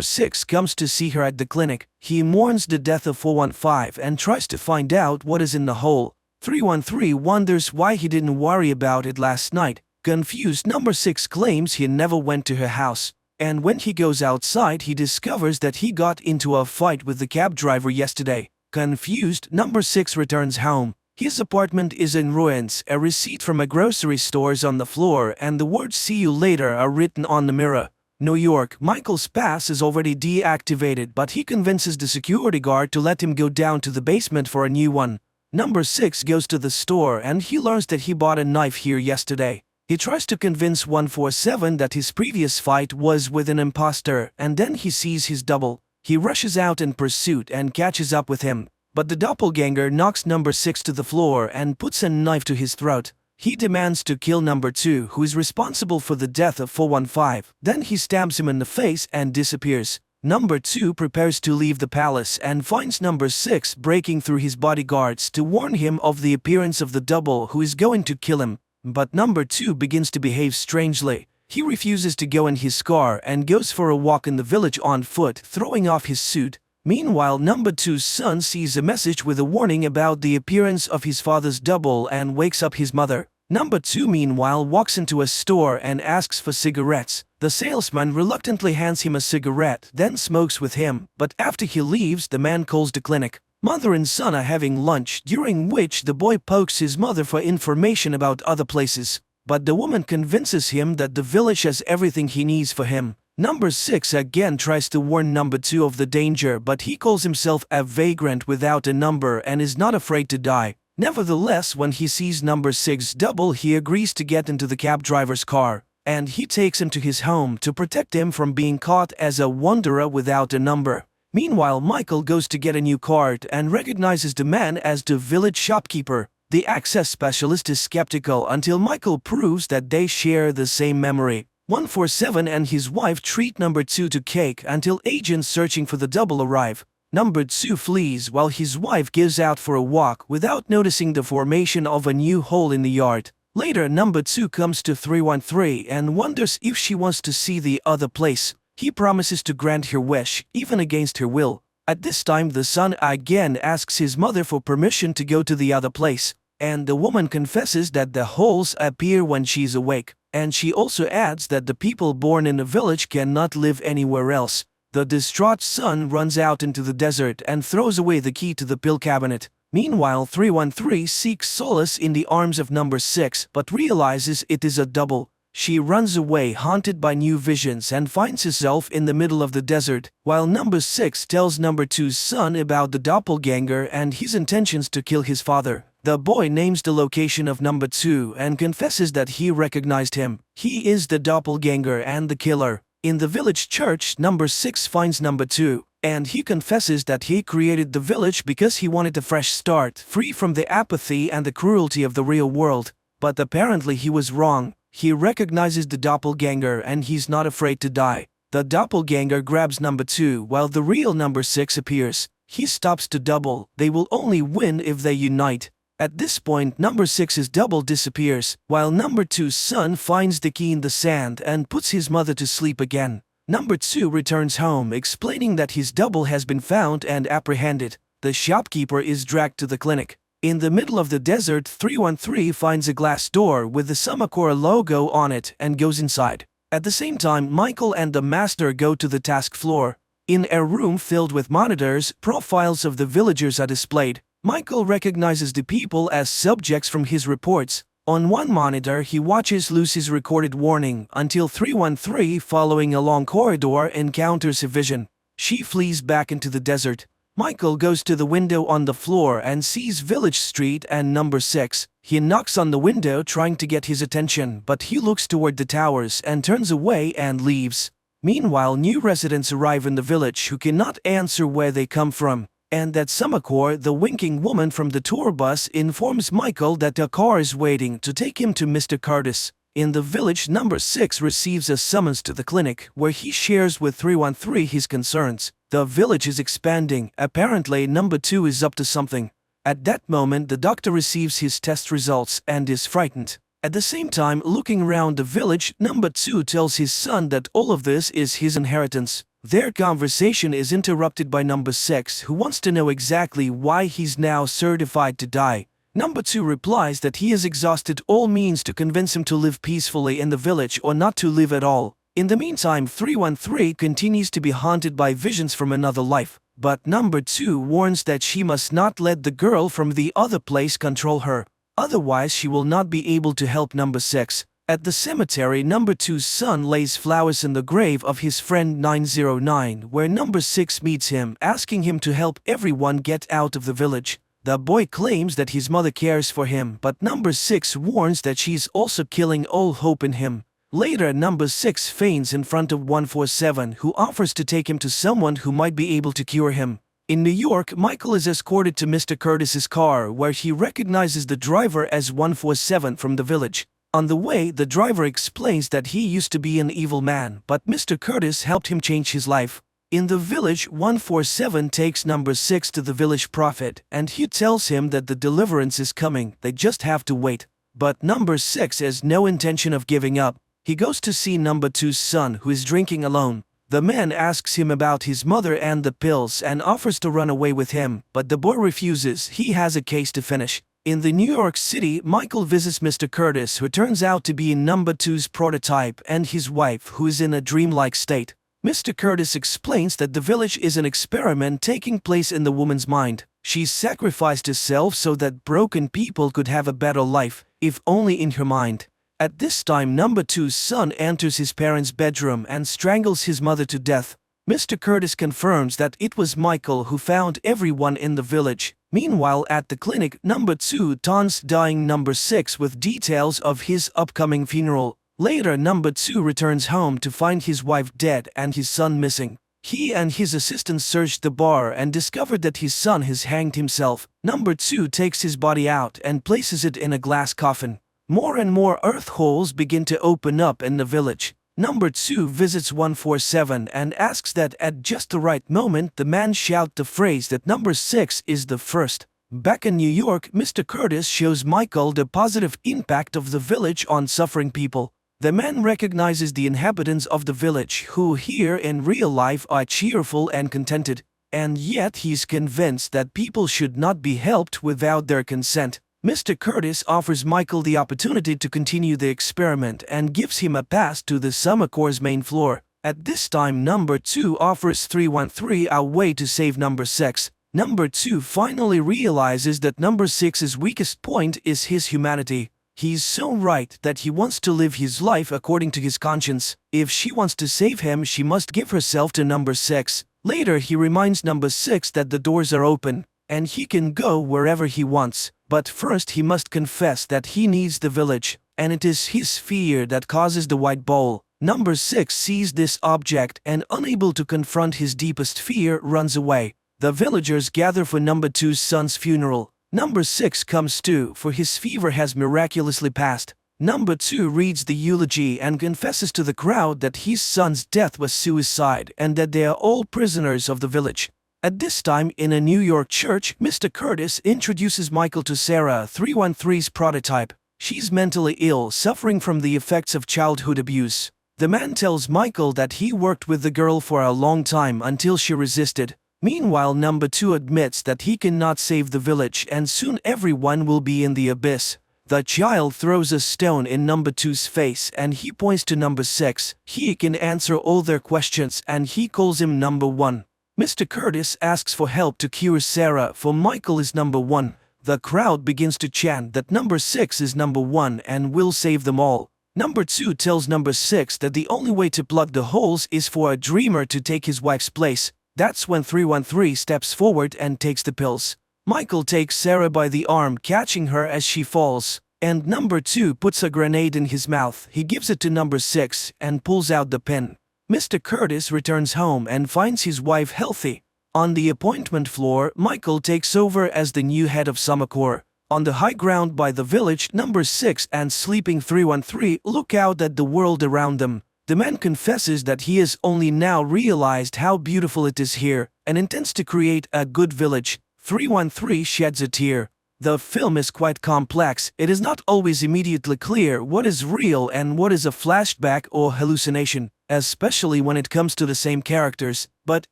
6 comes to see her at the clinic. He mourns the death of 415 and tries to find out what is in the hole. 313 wonders why he didn't worry about it last night. Confused, number 6 claims he never went to her house. And when he goes outside, he discovers that he got into a fight with the cab driver yesterday. Confused, number 6 returns home. His apartment is in ruins, a receipt from a grocery store is on the floor, and the words "see you later" are written on the mirror. New York, Michael's pass is already deactivated, but he convinces the security guard to let him go down to the basement for a new one. Number 6 goes to the store and he learns that he bought a knife here yesterday. He tries to convince 147 that his previous fight was with an imposter, and then he sees his double. He rushes out in pursuit and catches up with him, but the doppelganger knocks number 6 to the floor and puts a knife to his throat. He demands to kill number 2, who is responsible for the death of 415. Then he stabs him in the face and disappears. Number 2 prepares to leave the palace and finds number 6 breaking through his bodyguards to warn him of the appearance of the double who is going to kill him. But number 2 begins to behave strangely. He refuses to go in his car and goes for a walk in the village on foot, throwing off his suit. Meanwhile, number 2's son sees a message with a warning about the appearance of his father's double and wakes up his mother. Number 2 meanwhile walks into a store and asks for cigarettes. The salesman reluctantly hands him a cigarette, then smokes with him, but after he leaves, the man calls the clinic. Mother and son are having lunch, during which the boy pokes his mother for information about other places. But the woman convinces him that the village has everything he needs for him. Number 6 again tries to warn number 2 of the danger, but he calls himself a vagrant without a number and is not afraid to die. Nevertheless, when he sees number 6's double, he agrees to get into the cab driver's car, and he takes him to his home to protect him from being caught as a wanderer without a number. Meanwhile, Michael goes to get a new card and recognizes the man as the village shopkeeper. The access specialist is skeptical until Michael proves that they share the same memory. 147 and his wife treat number 2 to cake until agents searching for the double arrive. Number 2 flees while his wife gives out for a walk without noticing the formation of a new hole in the yard. Later, number 2 comes to 313 and wonders if she wants to see the other place. He promises to grant her wish, even against her will. At this time, the son again asks his mother for permission to go to the other place, and the woman confesses that the holes appear when she's awake, and she also adds that the people born in the village cannot live anywhere else. The distraught son runs out into the desert and throws away the key to the pill cabinet. Meanwhile, 313 seeks solace in the arms of number 6 but realizes it is a double. She runs away haunted by new visions and finds herself in the middle of the desert, while number 6 tells number 2's son about the doppelganger and his intentions to kill his father. The boy names the location of number 2 and confesses that he recognized him. He is the doppelganger and the killer. In the village church, number 6 finds number 2, and he confesses that he created the village because he wanted a fresh start, free from the apathy and the cruelty of the real world. But apparently he was wrong. He recognizes the doppelganger and he's not afraid to die. The doppelganger grabs number 2 while the real number 6 appears. He stops to double. They will only win if they unite. At this point, number 6's double disappears, while number 2's son finds the key in the sand and puts his mother to sleep again. Number 2 returns home, explaining that his double has been found and apprehended. The shopkeeper is dragged to the clinic. In the middle of the desert, 313 finds a glass door with the Summacor logo on it and goes inside. At the same time, Michael and the master go to the task floor. In a room filled with monitors, profiles of the villagers are displayed. Michael recognizes the people as subjects from his reports. On one monitor, he watches Lucy's recorded warning until 313, following a long corridor, encounters a vision. She flees back into the desert. Michael goes to the window on the floor and sees Village Street and number 6. He knocks on the window trying to get his attention, but he looks toward the towers and turns away and leaves. Meanwhile, new residents arrive in the village who cannot answer where they come from. And at Summacor, the winking woman from the tour bus informs Michael that a car is waiting to take him to Mr. Curtis. In the village, number 6 receives a summons to the clinic, where he shares with 313 his concerns. The village is expanding. Apparently, number 2 is up to something. At that moment, the doctor receives his test results and is frightened. At the same time, looking around the village, number 2 tells his son that all of this is his inheritance. Their conversation is interrupted by number 6, who wants to know exactly why he's now certified to die. Number 2 replies that he has exhausted all means to convince him to live peacefully in the village or not to live at all. In the meantime, 313 continues to be haunted by visions from another life, but number 2 warns that she must not let the girl from the other place control her. Otherwise, she will not be able to help number 6. At the cemetery, number 2's son lays flowers in the grave of his friend 909, where number 6 meets him, asking him to help everyone get out of the village. The boy claims that his mother cares for him, but number 6 warns that she's also killing all hope in him. Later, number 6 feigns in front of 147, who offers to take him to someone who might be able to cure him. In New York, Michael is escorted to Mr. Curtis's car, where he recognizes the driver as 147 from the village. On the way, the driver explains that he used to be an evil man, but Mr. Curtis helped him change his life. In the village, 147 takes number 6 to the village prophet, and he tells him that the deliverance is coming, they just have to wait. But number 6 has no intention of giving up. He goes to see number 2's son, who is drinking alone. The man asks him about his mother and the pills and offers to run away with him, but the boy refuses. He has a case to finish. In the New York City, Michael visits Mr. Curtis, who turns out to be number 2's prototype, and his wife, who is in a dreamlike state. Mr. Curtis explains that the village is an experiment taking place in the woman's mind. She's sacrificed herself so that broken people could have a better life, if only in her mind. At this time, number 2's son enters his parents' bedroom and strangles his mother to death. Mr. Curtis confirms that it was Michael who found everyone in the village. Meanwhile, at the clinic, number 2 taunts dying number 6 with details of his upcoming funeral. Later, number 2 returns home to find his wife dead and his son missing. He and his assistant searched the bar and discovered that his son has hanged himself. Number 2 takes his body out and places it in a glass coffin. More and more earth holes begin to open up in the village. Number 2 visits 147 and asks that at just the right moment the man shout the phrase that number 6 is the first. Back in New York, Mr. Curtis shows Michael the positive impact of the village on suffering people. The man recognizes the inhabitants of the village who here in real life are cheerful and contented, and yet he's convinced that people should not be helped without their consent. Mr. Curtis offers Michael the opportunity to continue the experiment and gives him a pass to the Summacor's main floor. At this time, number 2 offers 313 a way to save number 6. Number 2 finally realizes that number 6's weakest point is his humanity. He's so right that he wants to live his life according to his conscience. If she wants to save him, she must give herself to number 6. Later, he reminds number 6 that the doors are open, and he can go wherever he wants. But first he must confess that he needs the village, and it is his fear that causes the white bowl. Number 6 sees this object and, unable to confront his deepest fear, runs away. The villagers gather for number 2's son's funeral. Number 6 comes too, for his fever has miraculously passed. Number 2 reads the eulogy and confesses to the crowd that his son's death was suicide and that they are all prisoners of the village. At this time, in a New York church, Mr. Curtis introduces Michael to Sarah, 313's prototype. She's mentally ill, suffering from the effects of childhood abuse. The man tells Michael that he worked with the girl for a long time until she resisted. Meanwhile, number 2 admits that he cannot save the village and soon everyone will be in the abyss. The child throws a stone in number 2's face and he points to number 6. He can answer all their questions and he calls him number 1. Mr. Curtis asks for help to cure Sarah, for Michael is number 1. The crowd begins to chant that number 6 is number 1 and will save them all. Number 2 tells number 6 that the only way to plug the holes is for a dreamer to take his wife's place. That's when 313 steps forward and takes the pills. Michael takes Sarah by the arm, catching her as she falls, and number 2 puts a grenade in his mouth. He gives it to number 6 and pulls out the pin. Mr. Curtis returns home and finds his wife healthy. On the appointment floor, Michael takes over as the new head of Summer Corps. On the high ground by the village, number 6 and sleeping 313 look out at the world around them. The man confesses that he has only now realized how beautiful it is here and intends to create a good village. 313 sheds a tear. The film is quite complex. It is not always immediately clear what is real and what is a flashback or hallucination, especially when it comes to the same characters, but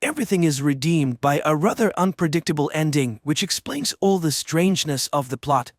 everything is redeemed by a rather unpredictable ending which explains all the strangeness of the plot.